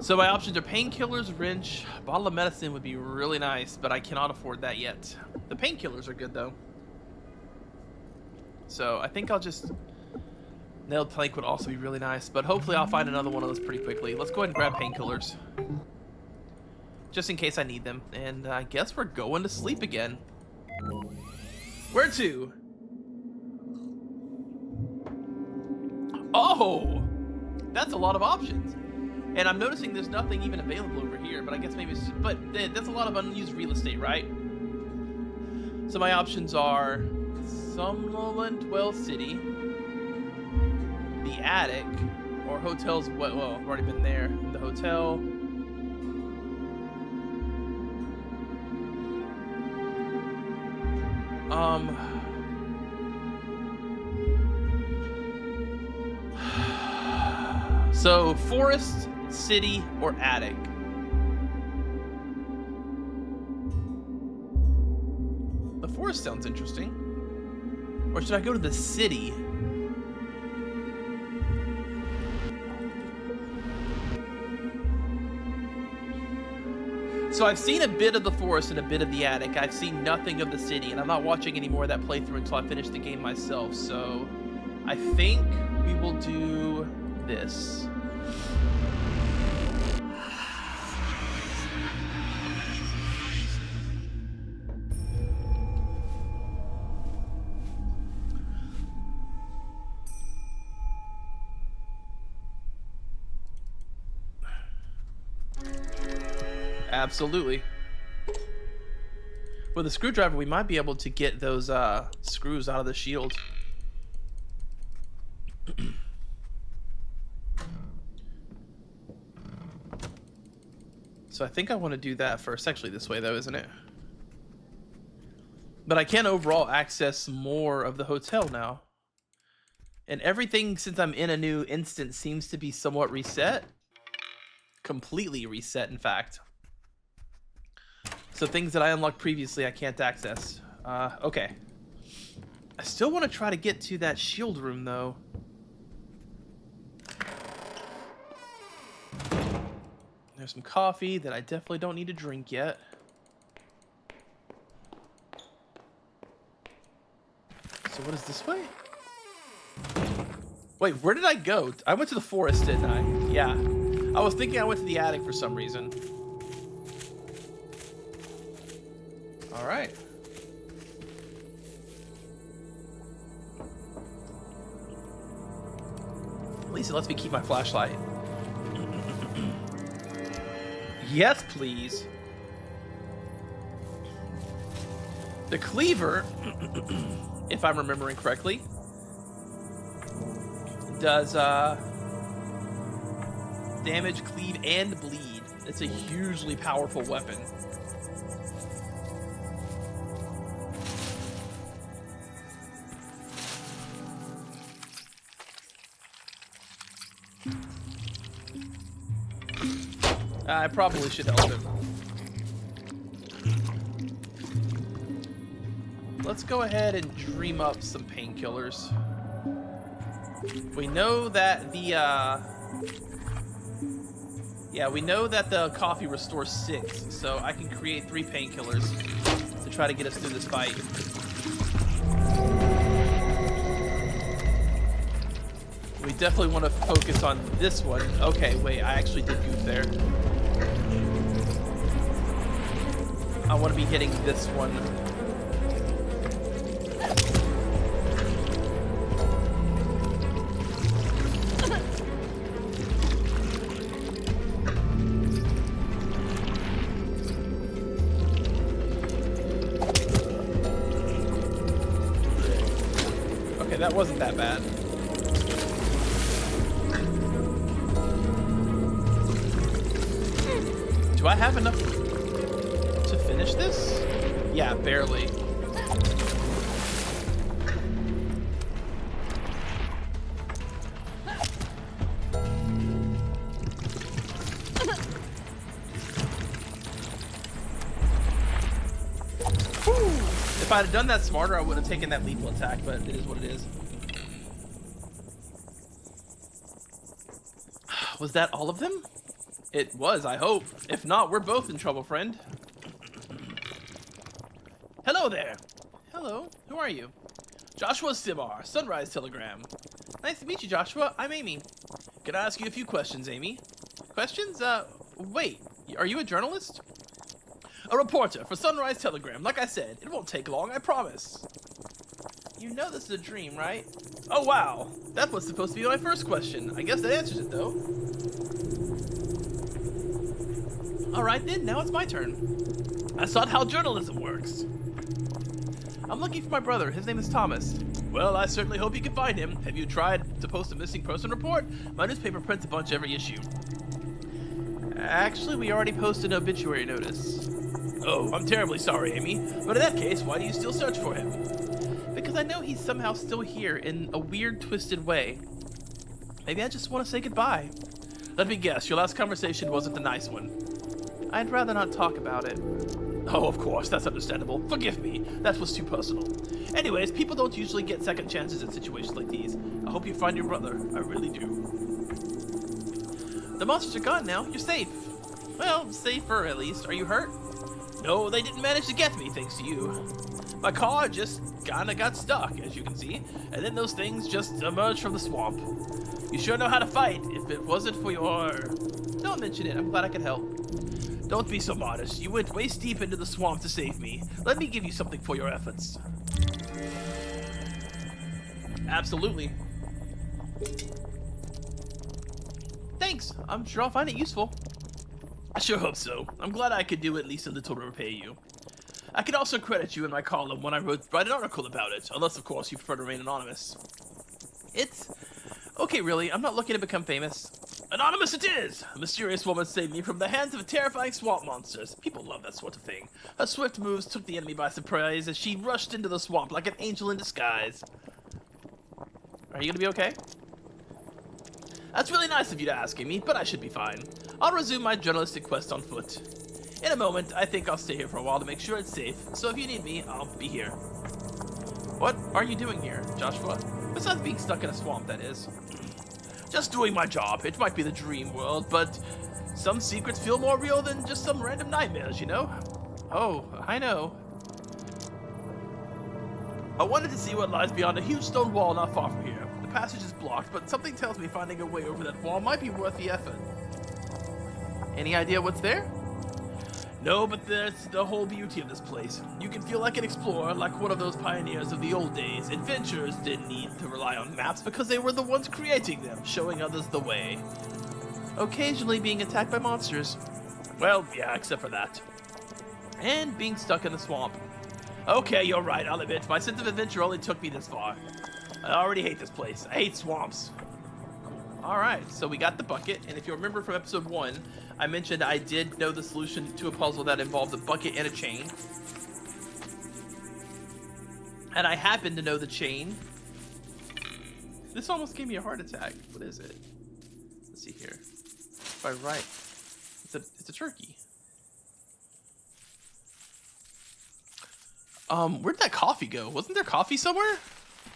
So my options are painkillers, wrench, bottle of medicine would be really nice, but I cannot afford that yet. The painkillers are good though. So I think I'll just... Nailed plank would also be really nice, but hopefully I'll find another one of those pretty quickly. Let's go ahead and grab painkillers. Just in case I need them. And I guess we're going to sleep again. Where to? Oh! That's a lot of options. And I'm noticing there's nothing even available over here, but I guess maybe it's... But that's a lot of unused real estate, right? So my options are... Somnolent Well City... The Attic, or hotels. Well, I've already been there. The hotel. So forest, city, or attic. The forest sounds interesting. Or should I go to the city? So I've seen a bit of the forest and a bit of the attic. I've seen nothing of the city, and I'm not watching any more of that playthrough until I finish the game myself. So I think we will do this. Absolutely. With a screwdriver, we might be able to get those screws out of the shield. So I think I want to do that first. Actually, this way though, isn't it? But I can overall access more of the hotel now. And everything, since I'm in a new instance, seems to be somewhat reset. Completely reset, in fact. So things that I unlocked previously, I can't access. Okay. I still want to try to get to that shield room, though. There's some coffee that I definitely don't need to drink yet. So what is this way? Wait, where did I go? I went to the forest, didn't I? Yeah. I was thinking I went to the attic for some reason. Alright. At least it lets me keep my flashlight. Yes, please. The cleaver, if I'm remembering correctly, does damage, cleave, and bleed. It's a hugely powerful weapon. I probably should help him. Let's go ahead and dream up some painkillers. We know that the we know that the coffee restores 6, so I can create 3 painkillers to try to get us through this fight. We definitely want to focus on this one. Okay, wait, I actually did goof there. I want to be hitting this one. Okay, that wasn't that bad. Do I have enough to finish this? Yeah, barely. If I'd have done that smarter, I would have taken that lethal attack, but it is what it is. Was that all of them? It was, I hope. If not, we're both in trouble, friend. Hello there. Hello. Who are you? Joshua Simar, Sunrise Telegram. Nice to meet you, Joshua. I'm Amy. Can I ask you a few questions, Amy? Questions? Wait. Are you a journalist? A reporter for Sunrise Telegram. Like I said, it won't take long, I promise. You know this is a dream, right? Oh, wow. That was supposed to be my first question. I guess that answers it, though. Alright then, now it's my turn. I sought how journalism works. I'm looking for my brother. His name is Thomas. Well, I certainly hope you can find him. Have you tried to post a missing person report? My newspaper prints a bunch every issue. Actually, we already posted an obituary notice. Oh, I'm terribly sorry, Amy. But in that case, why do you still search for him? Because I know he's somehow still here in a weird, twisted way. Maybe I just want to say goodbye. Let me guess, your last conversation wasn't a nice one. I'd rather not talk about it. Oh, of course, that's understandable. Forgive me, that was too personal. Anyways, people don't usually get second chances in situations like these. I hope you find your brother. I really do. The monsters are gone now. You're safe. Well, safer at least. Are you hurt? No, they didn't manage to get me, thanks to you. My car just kinda got stuck, as you can see, and then those things just emerged from the swamp. You sure know how to fight. If it wasn't for your... Don't mention it. I'm glad I could help. Don't be so modest. You went waist deep into the swamp to save me. Let me give you something for your efforts. Absolutely. Thanks. I'm sure I'll find it useful. I sure hope so. I'm glad I could do at least a little to repay you. I could also credit you in my column when I write an article about it, unless, of course, you prefer to remain anonymous. It's... okay, really. I'm not looking to become famous. Anonymous it is! A mysterious woman saved me from the hands of terrifying swamp monsters. People love that sort of thing. Her swift moves took the enemy by surprise as she rushed into the swamp like an angel in disguise. Are you gonna be okay? That's really nice of you to ask, Amy, but I should be fine. I'll resume my journalistic quest on foot. In a moment, I think I'll stay here for a while to make sure it's safe, so if you need me, I'll be here. What are you doing here, Joshua? Besides being stuck in a swamp, that is. Just doing my job. It might be the dream world, but Some secrets feel more real than just some random nightmares, you know? Oh, I know. I wanted to see what lies beyond a huge stone wall not far from here. The passage is blocked, but something tells me finding a way over that wall might be worth the effort. Any idea what's there? No, but that's the whole beauty of this place. You can feel like an explorer, like one of those pioneers of the old days. Adventurers didn't need to rely on maps because they were the ones creating them, showing others the way. Occasionally being attacked by monsters. Well, yeah, except for that. And being stuck in the swamp. Okay, you're right, I'll admit. My sense of adventure only took me this far. I already hate this place. I hate swamps. Alright, so we got the bucket, and if you remember from episode 1, I mentioned I did know the solution to a puzzle that involved a bucket and a chain. And I happen to know the chain. This almost gave me a heart attack. What is it? Let's see here. If I write, it's a turkey. Where'd that coffee go? Wasn't there coffee somewhere?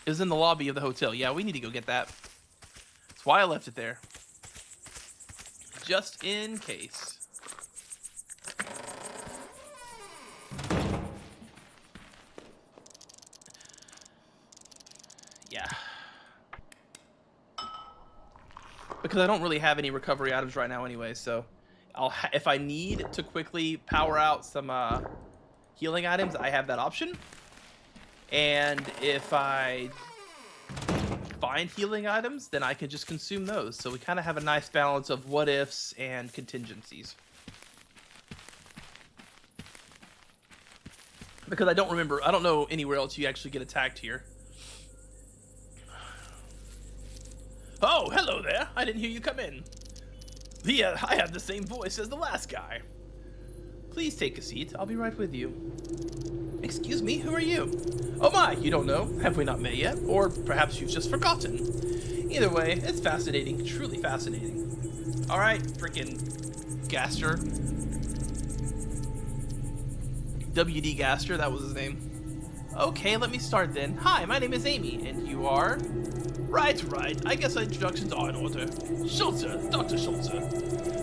It was in the lobby of the hotel. Yeah, we need to go get that. That's why I left it there. Just in case. Yeah. Because I don't really have any recovery items right now anyway, so if I need to quickly power out some healing items, I have that option. And if I find healing items, then I can just consume those. So we kind of have a nice balance of what ifs and contingencies. Because I don't know anywhere else you actually get attacked here. Oh, hello there. I didn't hear you come in. I have the same voice as the last guy. Please take a seat. I'll be right with you. Excuse me, who are you? Oh my, you don't know? Have we not met yet? Or perhaps you've just forgotten. Either way, it's fascinating. Truly fascinating. Alright, freaking Gaster. W.D. Gaster, that was his name. Okay, let me start then. Hi, my name is Amy, and you are? Right. I guess introductions are in order. Schulze, Dr. Schulze.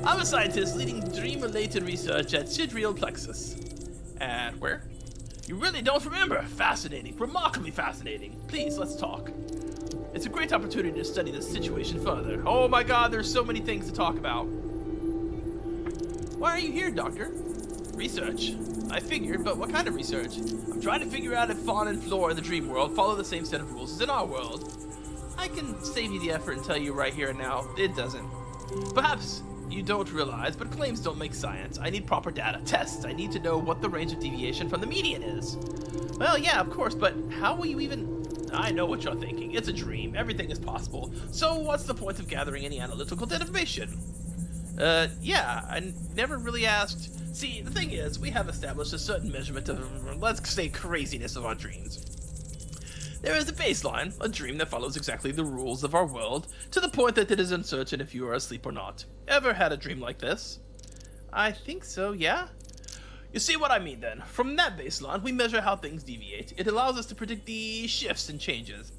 I'm a scientist leading dream-related research at Sidriel Plexus. At where? You really don't remember? Fascinating. Remarkably fascinating. Please, let's talk. It's a great opportunity to study this situation further. Oh my god, there's so many things to talk about. Why are you here, Doctor? Research. I figured, but what kind of research? I'm trying to figure out if fauna and flora in the dream world follow the same set of rules as in our world. I can save you the effort and tell you right here and now, it doesn't. Perhaps you don't realize, but claims don't make science. I need proper data, tests. I need to know what the range of deviation from the median is. Well, yeah, of course, but how will you even... I know what you're thinking. It's a dream. Everything is possible. So what's the point of gathering any analytical information? Yeah, I never really asked. See, the thing is, we have established a certain measurement of, let's say, craziness of our dreams. There is a baseline, a dream that follows exactly the rules of our world, to the point that it is uncertain if you are asleep or not. Ever had a dream like this? I think so, yeah? You see what I mean then. From that baseline, we measure how things deviate. It allows us to predict the shifts and changes,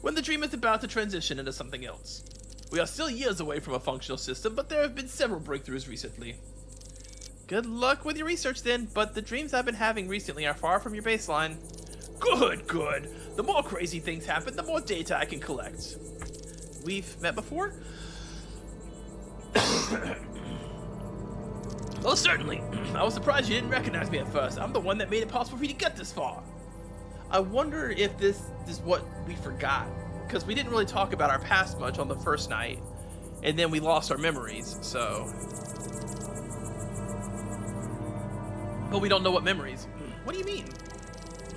when the dream is about to transition into something else. We are still years away from a functional system, but there have been several breakthroughs recently. Good luck with your research then, but the dreams I've been having recently are far from your baseline. Good. The more crazy things happen, the more data I can collect. We've met before? Well, certainly. I was surprised you didn't recognize me at first. I'm the one that made it possible for you to get this far. I wonder if this is what we forgot. Because we didn't really talk about our past much on the first night. And then we lost our memories, so... But we don't know what memories. What do you mean?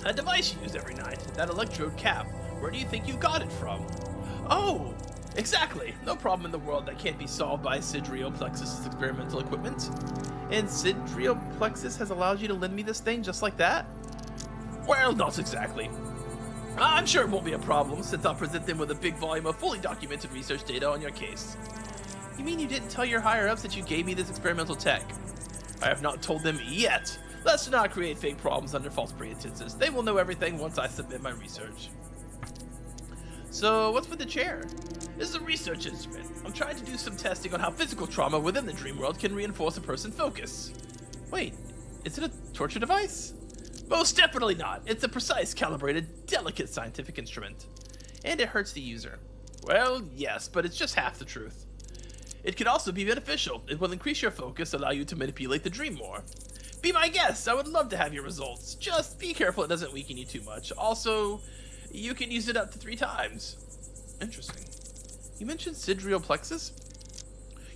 A device you use every night, that electrode cap. Where do you think you got it from? Oh, exactly. No problem in the world that can't be solved by Sidriel Plexus' experimental equipment. And Sidriel Plexus has allowed you to lend me this thing just like that? Well, not exactly. I'm sure it won't be a problem, since I'll present them with a big volume of fully documented research data on your case. You mean you didn't tell your higher-ups that you gave me this experimental tech? I have not told them yet. Let's not create fake problems under false pretenses. They will know everything once I submit my research. So, what's with the chair? This is a research instrument. I'm trying to do some testing on how physical trauma within the dream world can reinforce a person's focus. Wait, is it a torture device? Most definitely not. It's a precise, calibrated, delicate scientific instrument. And it hurts the user. Well, yes, but it's just half the truth. It can also be beneficial. It will increase your focus, allow you to manipulate the dream more. Be my guest. I would love to have your results. Just be careful it doesn't weaken you too much. Also, you can use it up to 3 times. Interesting. You mentioned sidereal plexus?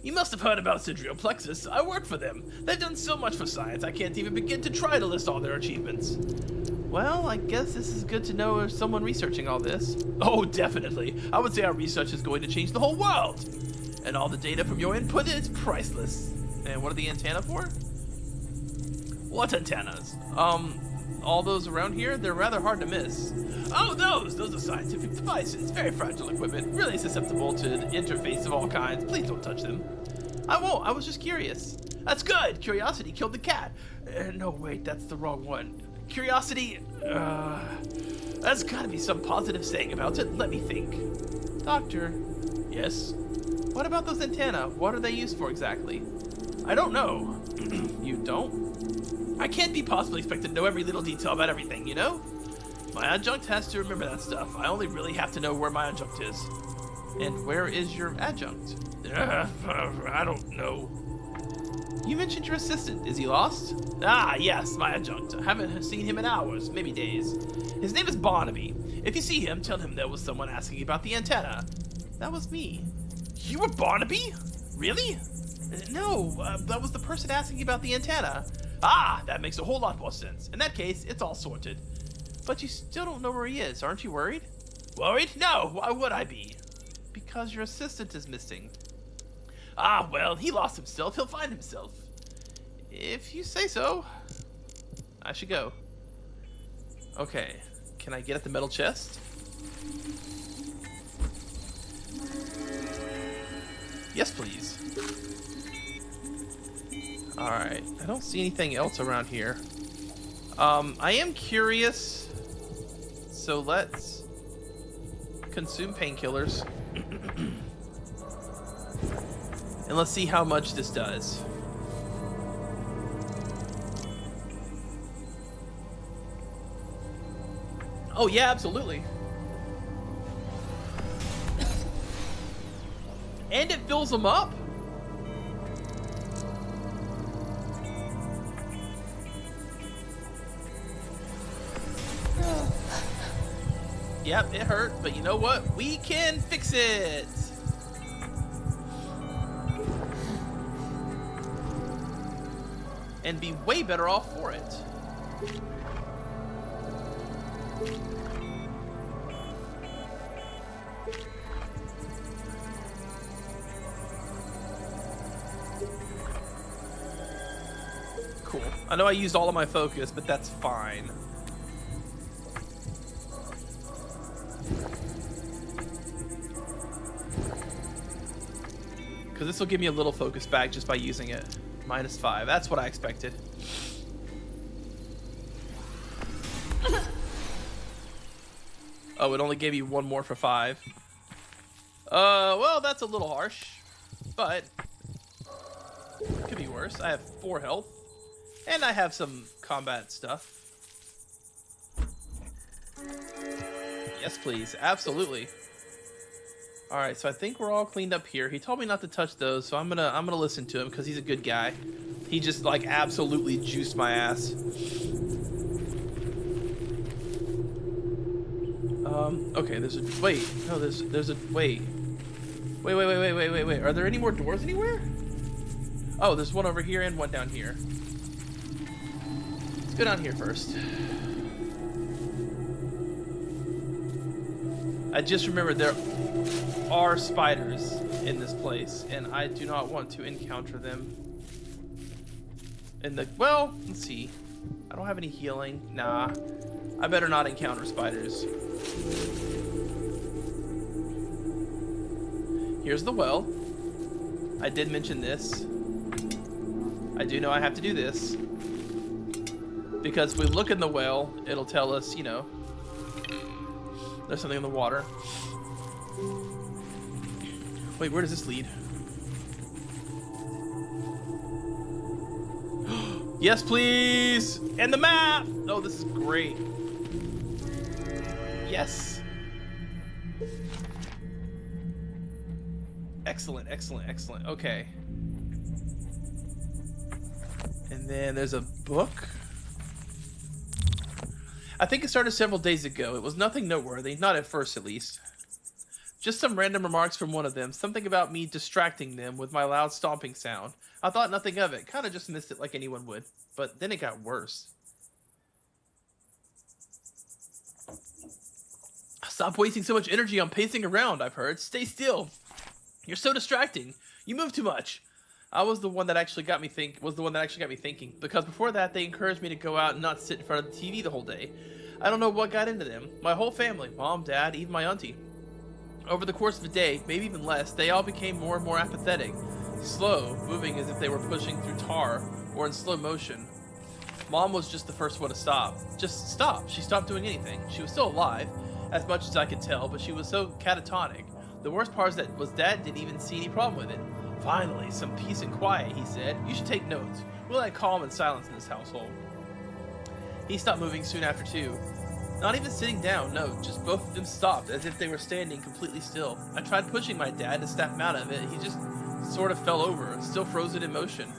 You must have heard about sidereal plexus. I work for them. They've done so much for science, I can't even begin to try to list all their achievements. Well, I guess this is good to know there's someone researching all this. Oh, definitely. I would say our research is going to change the whole world. And all the data from your input is priceless. And what are the antenna for? What antennas? All those around here? They're rather hard to miss. Oh, those are scientific devices. Very fragile equipment. Really susceptible to the interface of all kinds. Please don't touch them. I won't. I was just curious. That's good. Curiosity killed the cat. No, wait, that's the wrong one. Curiosity, there's gotta be some positive saying about it. Let me think. Doctor. Yes? What about those antennae? What are they used for exactly? I don't know. You don't? I can't be possibly expected to know every little detail about everything, you know? My adjunct has to remember that stuff. I only really have to know where my adjunct is. And where is your adjunct? I don't know. You mentioned your assistant. Is he lost? Ah, yes, my adjunct. I haven't seen him in hours, maybe days. His name is Barnaby. If you see him, tell him there was someone asking about the antenna. That was me. You were Barnaby? Really? No, that was the person asking about the antenna. Ah, that makes a whole lot more sense. In that case, it's all sorted. But you still don't know where he is. Aren't you worried? Worried? No, why would I be? Because your assistant is missing. Ah, well, he lost himself. He'll find himself. If you say so. I should go. Okay. Can I get at the metal chest? Yes, please. Alright. I don't see anything else around here. I am curious. So let's consume painkillers. And let's see how much this does. Oh yeah, absolutely. And it fills them up? Yep, it hurt, but you know what? We can fix it! And be way better off for it. Cool. I know I used all of my focus, but that's fine. Because this will give me a little focus back just by using it. -5. That's what I expected. Oh, it only gave you 1 more for 5. Well, that's a little harsh. But it could be worse. I have 4 health. And I have some combat stuff. Yes, please. Absolutely. All right, so I think we're all cleaned up here. He told me not to touch those, so I'm gonna listen to him because he's a good guy. He just like absolutely juiced my ass. Okay, there's a wait. No, there's a wait. Wait. Are there any more doors anywhere? Oh, there's one over here and one down here. Let's go down here first. I just remembered there are spiders in this place, and I do not want to encounter them. Well, let's see. I don't have any healing. Nah. I better not encounter spiders. Here's the well. I did mention this. I do know I have to do this. Because if we look in the well, it'll tell us, you know, there's something in the water. Wait, where does this lead? Yes, please! And the map! Oh, this is great. Yes. Excellent, excellent, excellent. Okay. And then there's a book. I think it started several days ago. It was nothing noteworthy, not at first at least. Just some random remarks from one of them, something about me distracting them with my loud stomping sound. I thought nothing of it, kind of just missed it like anyone would. But then it got worse. Stop wasting so much energy on pacing around, I've heard. Stay still. You're so distracting. You move too much. I was the one that actually got me thinking, because before that they encouraged me to go out and not sit in front of the TV the whole day. I don't know what got into them. My whole family, mom, dad, even my auntie. Over the course of a day, maybe even less, they all became more and more apathetic, slow, moving as if they were pushing through tar or in slow motion. Mom was just the first one to stop. Just stop. She stopped doing anything. She was still alive, as much as I could tell, but she was so catatonic. The worst part was Dad didn't even see any problem with it. Finally, some peace and quiet, he said. You should take notes. We'll have calm and silence in this household. He stopped moving soon after, too. Not even sitting down, no, just both of them stopped, as if they were standing completely still. I tried pushing my dad to snap him out of it. He just sort of fell over, still frozen in motion.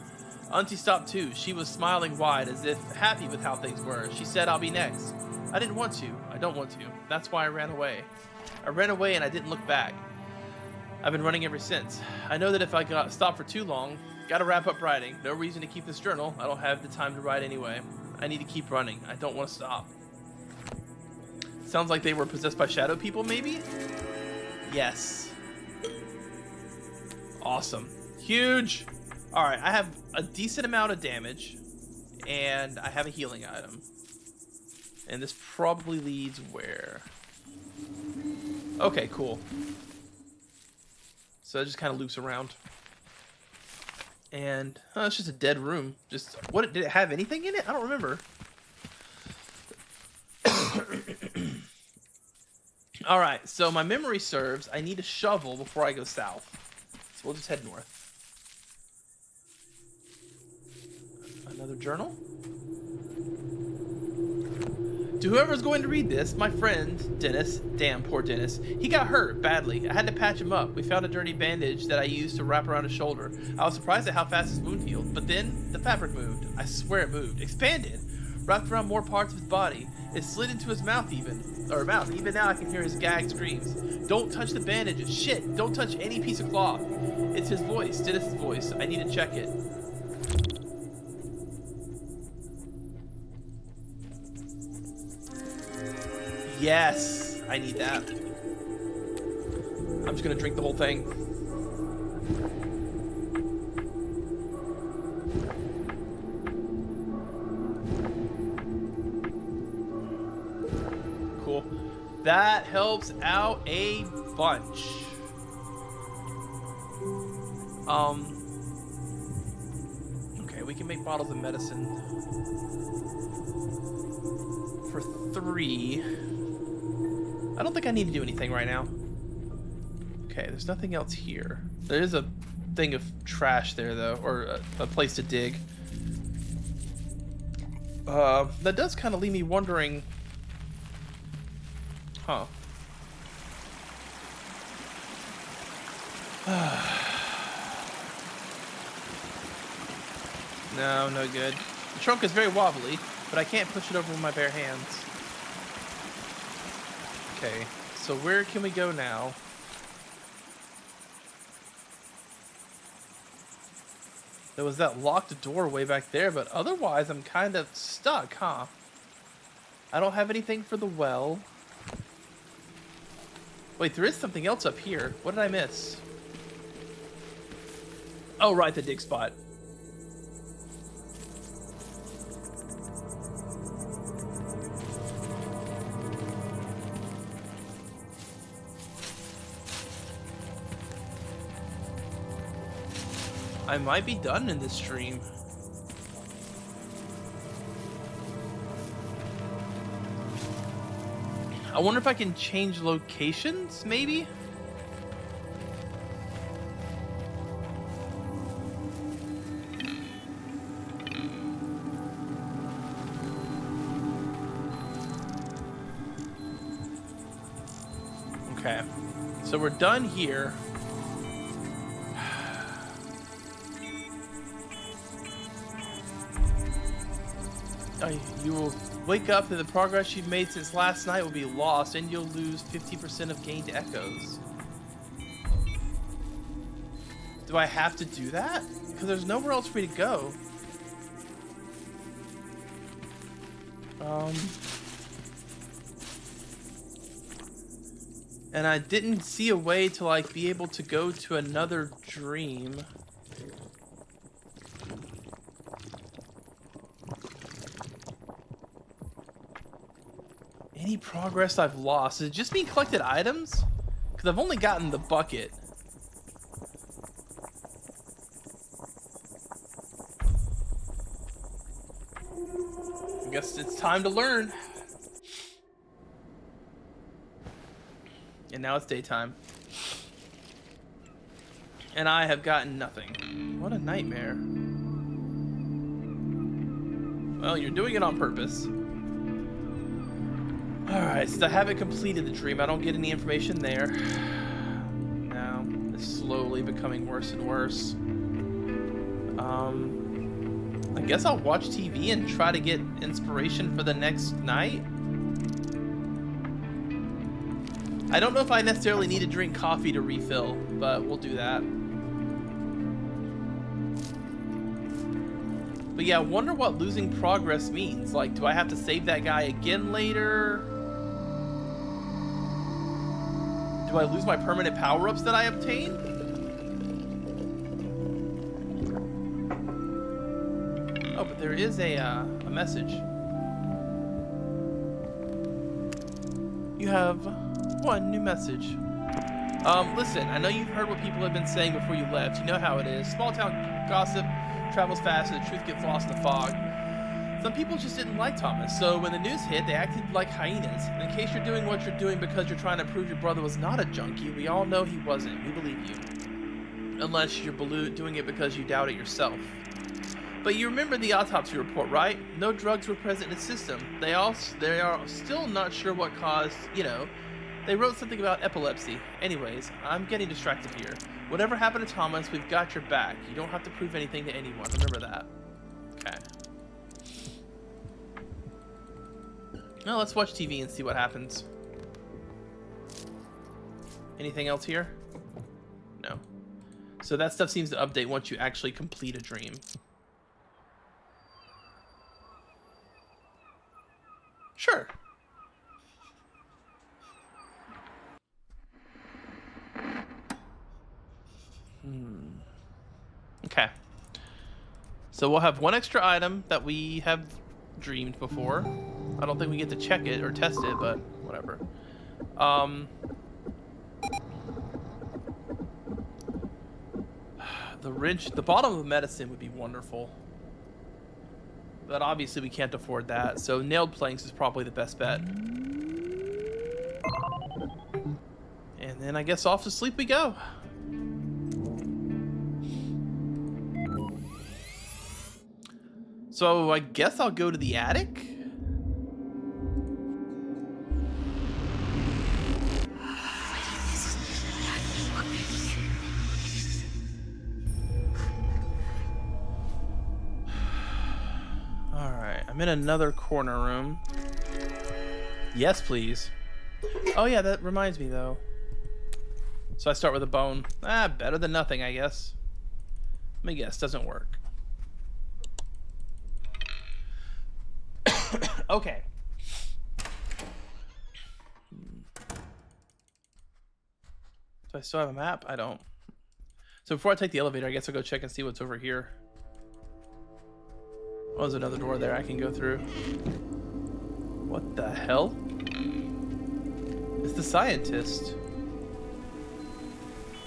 Auntie stopped too. She was smiling wide, as if happy with how things were. She said, I'll be next. I didn't want to. I don't want to. That's why I ran away. I ran away and I didn't look back. I've been running ever since. I know that if I got stopped for too long, gotta wrap up writing. No reason to keep this journal. I don't have the time to write anyway. I need to keep running. I don't want to stop. Sounds like they were possessed by shadow people, maybe? Yes. Awesome. Huge. Alright, I have a decent amount of damage, and I have a healing item. And this probably leads where? Okay, cool. So it just kind of loops around. And, it's just a dead room. Just, what, did it have anything in it? I don't remember. Alright, so my memory serves, I need a shovel before I go south. So we'll just head north. Another journal? To whoever's going to read this, my friend, Dennis, damn poor Dennis, he got hurt badly. I had to patch him up. We found a dirty bandage that I used to wrap around his shoulder. I was surprised at how fast his wound healed, but then the fabric moved. I swear it moved. Expanded. Wrapped around more parts of his body. It slid into his mouth even. Even now I can hear his gagged screams. Don't touch the bandages. Shit, don't touch any piece of cloth. It's his voice, Dennis's voice. I need to check it. Yes, I need that. I'm just gonna drink the whole thing. Cool. That helps out a bunch. Okay, we can make bottles of medicine for 3. I don't think I need to do anything right now. Okay, there's nothing else here. There is a thing of trash there, though, or a place to dig. That does kind of leave me wondering... Huh. No good. The trunk is very wobbly, but I can't push it over with my bare hands. Okay, so where can we go now? There was that locked door way back there, but otherwise I'm kind of stuck, huh? I don't have anything for the well. Wait, there is something else up here. What did I miss? Oh, right, the dig spot. I might be done in this stream. I wonder if I can change locations, maybe? Okay. So we're done here. You will wake up and the progress you've made since last night will be lost, and you'll lose 50% of gained echoes. Do I have to do that? Because there's nowhere else for me to go. And I didn't see a way to, like, be able to go to another dream. Any progress I've lost? Is it just being collected items? Because I've only gotten the bucket. I guess it's time to learn. And now it's daytime. And I have gotten nothing. What a nightmare. Well, you're doing it on purpose. Alright, so I haven't completed the dream. I don't get any information there. Now, it's slowly becoming worse and worse. I guess I'll watch TV and try to get inspiration for the next night. I don't know if I necessarily need to drink coffee to refill, but we'll do that. But yeah, I wonder what losing progress means. Like, do I have to save that guy again later? Do I lose my permanent power-ups that I obtained? Oh, but there is a message. You have one new message. Listen, I know you've heard what people have been saying before you left. You know how it is. Small town gossip travels fast and the truth gets lost in the fog. Some people just didn't like Thomas, so when the news hit, they acted like hyenas. And in case you're doing what you're doing because you're trying to prove your brother was not a junkie, we all know he wasn't. We believe you. Unless you're doing it because you doubt it yourself. But you remember the autopsy report, right? No drugs were present in the system. They are still not sure what caused, you know. They wrote something about epilepsy. Anyways, I'm getting distracted here. Whatever happened to Thomas, we've got your back. You don't have to prove anything to anyone. Remember that. Okay. Now let's watch TV and see what happens. Anything else here? No. So that stuff seems to update once you actually complete a dream. Sure. Okay. So we'll have one extra item that we have dreamed before. I don't think we get to check it or test it, but whatever. The wrench, the bottom of medicine would be wonderful. But obviously we can't afford that, so nailed planks is probably the best bet. And then I guess off to sleep we go. So I guess I'll go to the attic? Alright, I'm in another corner room. Yes, please. Oh yeah, that reminds me though. So I start with a bone. Better than nothing, I guess. Let me guess, doesn't work. Okay. Do I still have a map? I don't. So before I take the elevator, I guess I'll go check and see what's over here. Oh, there's another door there I can go through. What the hell? It's the scientist.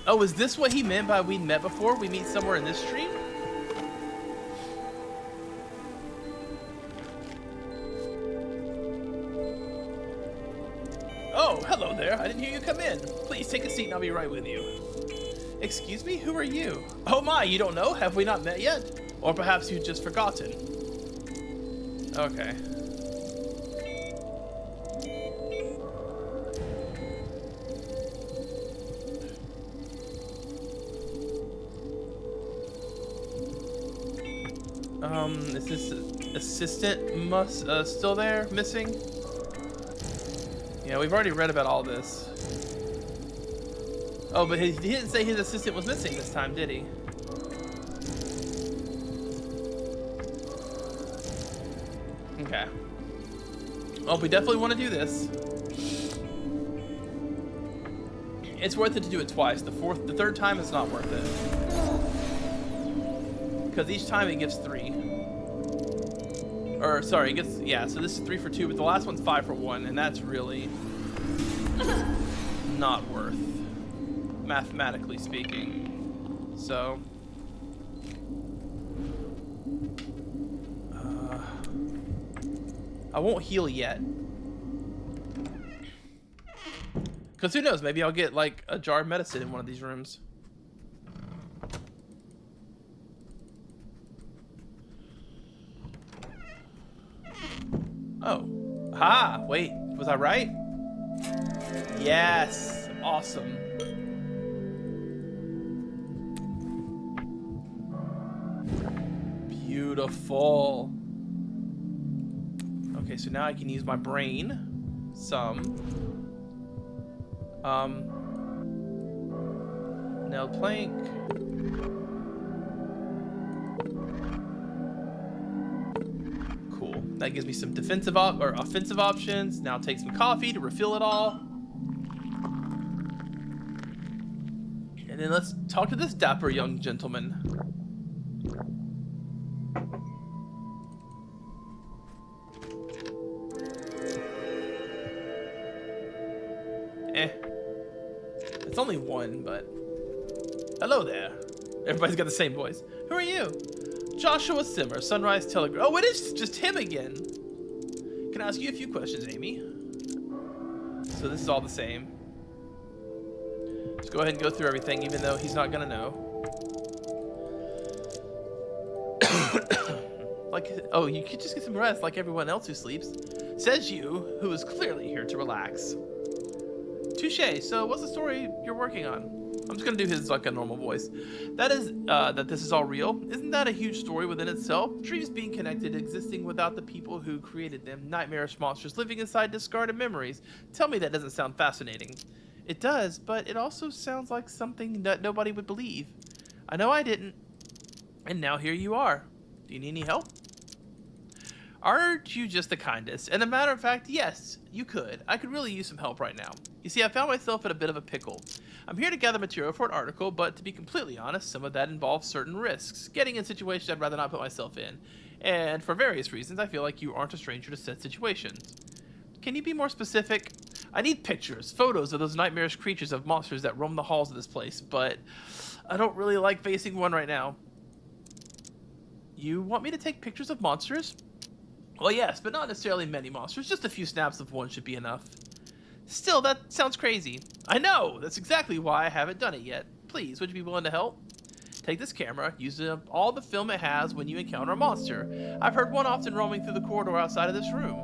Oh, is this what he meant by we met before? We meet somewhere in this stream? Oh, hello there. I didn't hear you come in. Please take a seat and I'll be right with you. Excuse me? Who are you? Oh my, you don't know? Have we not met yet? Or perhaps you've just forgotten. Okay. Is this assistant still there? Missing? Yeah, we've already read about all this. Oh, but he didn't say his assistant was missing this time, did he? Okay. Well, we definitely want to do this. It's worth it to do it twice. The third time is not worth it. Because each time it gives 3. Or, sorry, it gets, yeah, so this is 3 for 2, but the last one's 5 for 1, and that's really not worth, mathematically speaking. So, I won't heal yet. Because who knows, maybe I'll get like a jar of medicine in one of these rooms. Oh. Ha! Wait, was I right? Yes! Awesome. Beautiful. Okay, so now I can use my brain. Some. Nailed plank. Cool. That gives me some defensive or offensive options. Now take some coffee to refill it all. And then let's talk to this dapper young gentleman. It's only 1, but... Hello there. Everybody's got the same voice. Who are you? Joshua Simmer, Sunrise Telegram. Oh, it is just him again. Can I ask you a few questions, Amy? So this is all the same. Let's go ahead and go through everything, even though he's not gonna know. Like, oh, you could just get some rest like everyone else who sleeps. Says you, who is clearly here to relax. Touché. So what's the story you're working on? I'm just gonna do his like a normal voice. That is that this is all real. Isn't that a huge story within itself? Dreams being connected, existing without the people who created them, nightmarish monsters living inside discarded memories. Tell me that doesn't sound fascinating. It does, but it also sounds like something that nobody would believe. I know I didn't, and now here you are. Do you need any help? Aren't you just the kindest? And a matter of fact, yes, you could. I could really use some help right now. You see, I found myself in a bit of a pickle. I'm here to gather material for an article, but to be completely honest, some of that involves certain risks. Getting in situations I'd rather not put myself in. And for various reasons, I feel like you aren't a stranger to said situations. Can you be more specific? I need pictures, photos of those nightmarish creatures of monsters that roam the halls of this place, but I don't really like facing one right now. You want me to take pictures of monsters? Well, yes, but not necessarily many monsters. Just a few snaps of one should be enough. Still, that sounds crazy. I know! That's exactly why I haven't done it yet. Please, would you be willing to help? Take this camera, use all the film it has when you encounter a monster. I've heard one often roaming through the corridor outside of this room.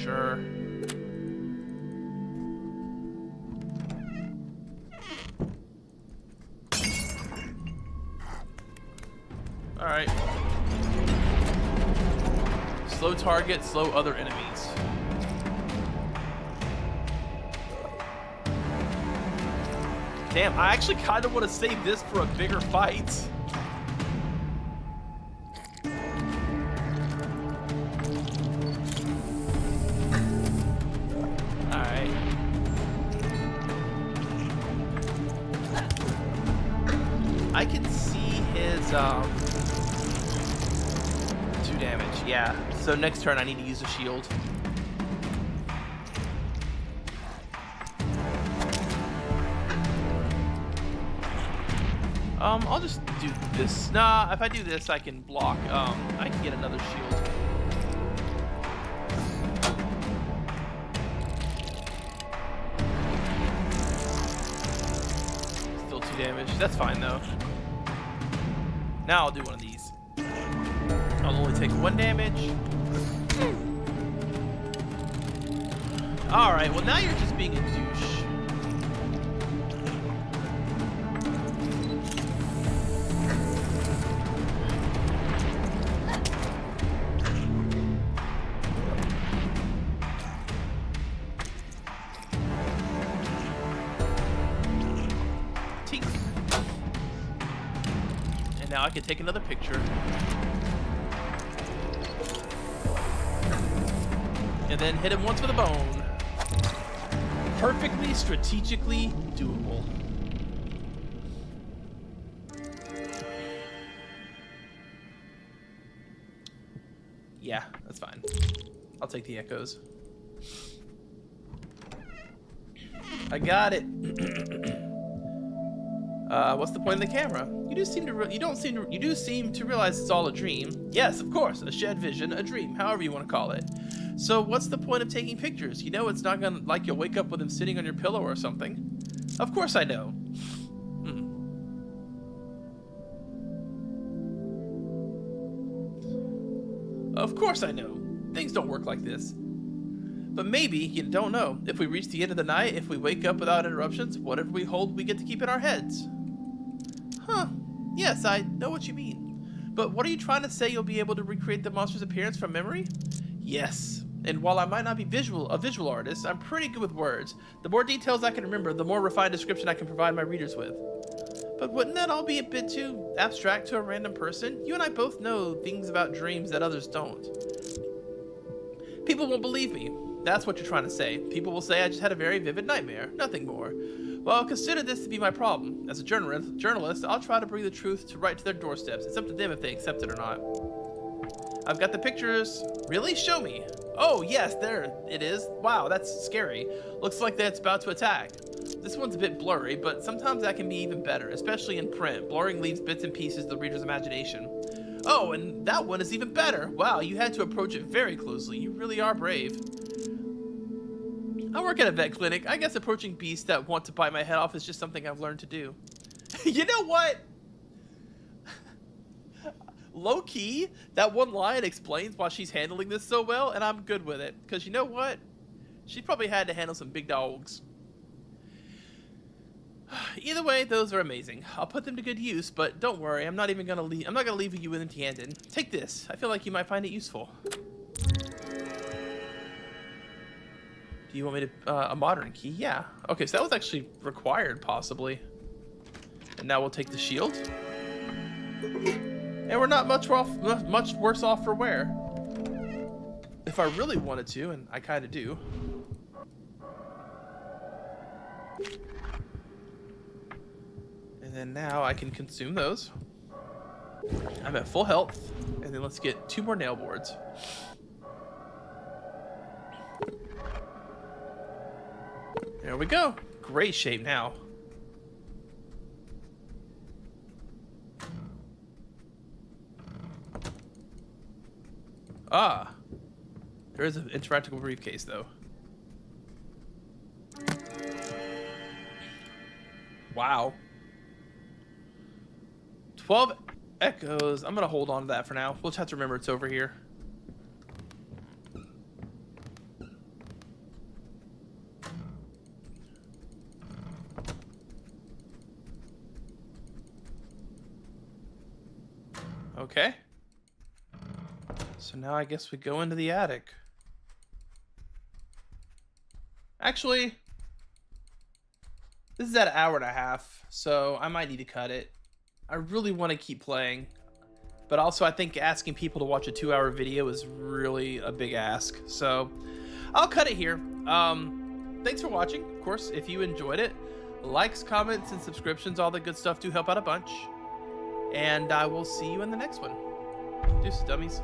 Sure. Alright. Slow target, slow other enemies. Damn, I actually kind of want to save this for a bigger fight. Alright. I can see his, 2 damage, yeah. So next turn I need to use a shield. I'll just do this. Nah, if I do this, I can block. I can get another shield. Still 2 damage. That's fine, though. Now I'll do one of these. I'll only take 1 damage. Alright, well now you're just being a douche. can take another picture. And then hit him once with a bone. Perfectly, strategically doable. Yeah, that's fine. I'll take the echoes. I got it. What's the point of the camera? You do seem to realize it's all a dream. Yes, of course, a shed vision, a dream, however you want to call it. So what's the point of taking pictures? You know it's not gonna, like, you'll wake up with him sitting on your pillow or something. Of course I know. Of course I know. Things don't work like this. But maybe, you don't know, if we reach the end of the night, if we wake up without interruptions, whatever we hold, we get to keep in our heads. Huh. Yes, I know what you mean. But what are you trying to say? You'll be able to recreate the monster's appearance from memory? Yes. And while I might not be a visual artist, I'm pretty good with words. The more details I can remember, the more refined description I can provide my readers with. But wouldn't that all be a bit too abstract to a random person? You and I both know things about dreams that others don't. People won't believe me. That's what you're trying to say. People will say I just had a very vivid nightmare, nothing more. Well, consider this to be my problem. As a journalist, I'll try to bring the truth right to their doorsteps. It's up to them if they accept it or not. I've got the pictures. Really? Show me. Oh, yes, there it is. Wow, that's scary. Looks like that's about to attack. This one's a bit blurry, but sometimes that can be even better, especially in print. Blurring leaves bits and pieces to the reader's imagination. Oh, and that one is even better. Wow, you had to approach it very closely. You really are brave. I work at a vet clinic. I guess approaching beasts that want to bite my head off is just something I've learned to do. You know what? Low-key, that one line explains why she's handling this so well, and I'm good with it. Because you know what? She probably had to handle some big dogs. Either way, those are amazing. I'll put them to good use, but don't worry, I'm not gonna leave you empty-handed. Take this. I feel like you might find it useful. Do you want me to a modern key? Yeah. Okay, so that was actually required, possibly. And now we'll take the shield. And we're not much worse off for wear. If I really wanted to, and I kind of do. And then now I can consume those. I'm at full health. And then let's get 2 more nail boards. There we go. Great shape now. Ah. There is an interactable briefcase, though. Wow. 12 echoes. I'm going to hold on to that for now. We'll just have to remember it's over here. Okay. So now I guess we go into the attic. Actually, this is at 1.5 hours, so I might need to cut it. I really want to keep playing, but also I think asking people to watch a 2-hour video is really a big ask. So I'll cut it here. Thanks for watching. Of course, if you enjoyed it, likes, comments, and subscriptions, all the good stuff do help out a bunch. And I will see you in the next one. Deuces, dummies.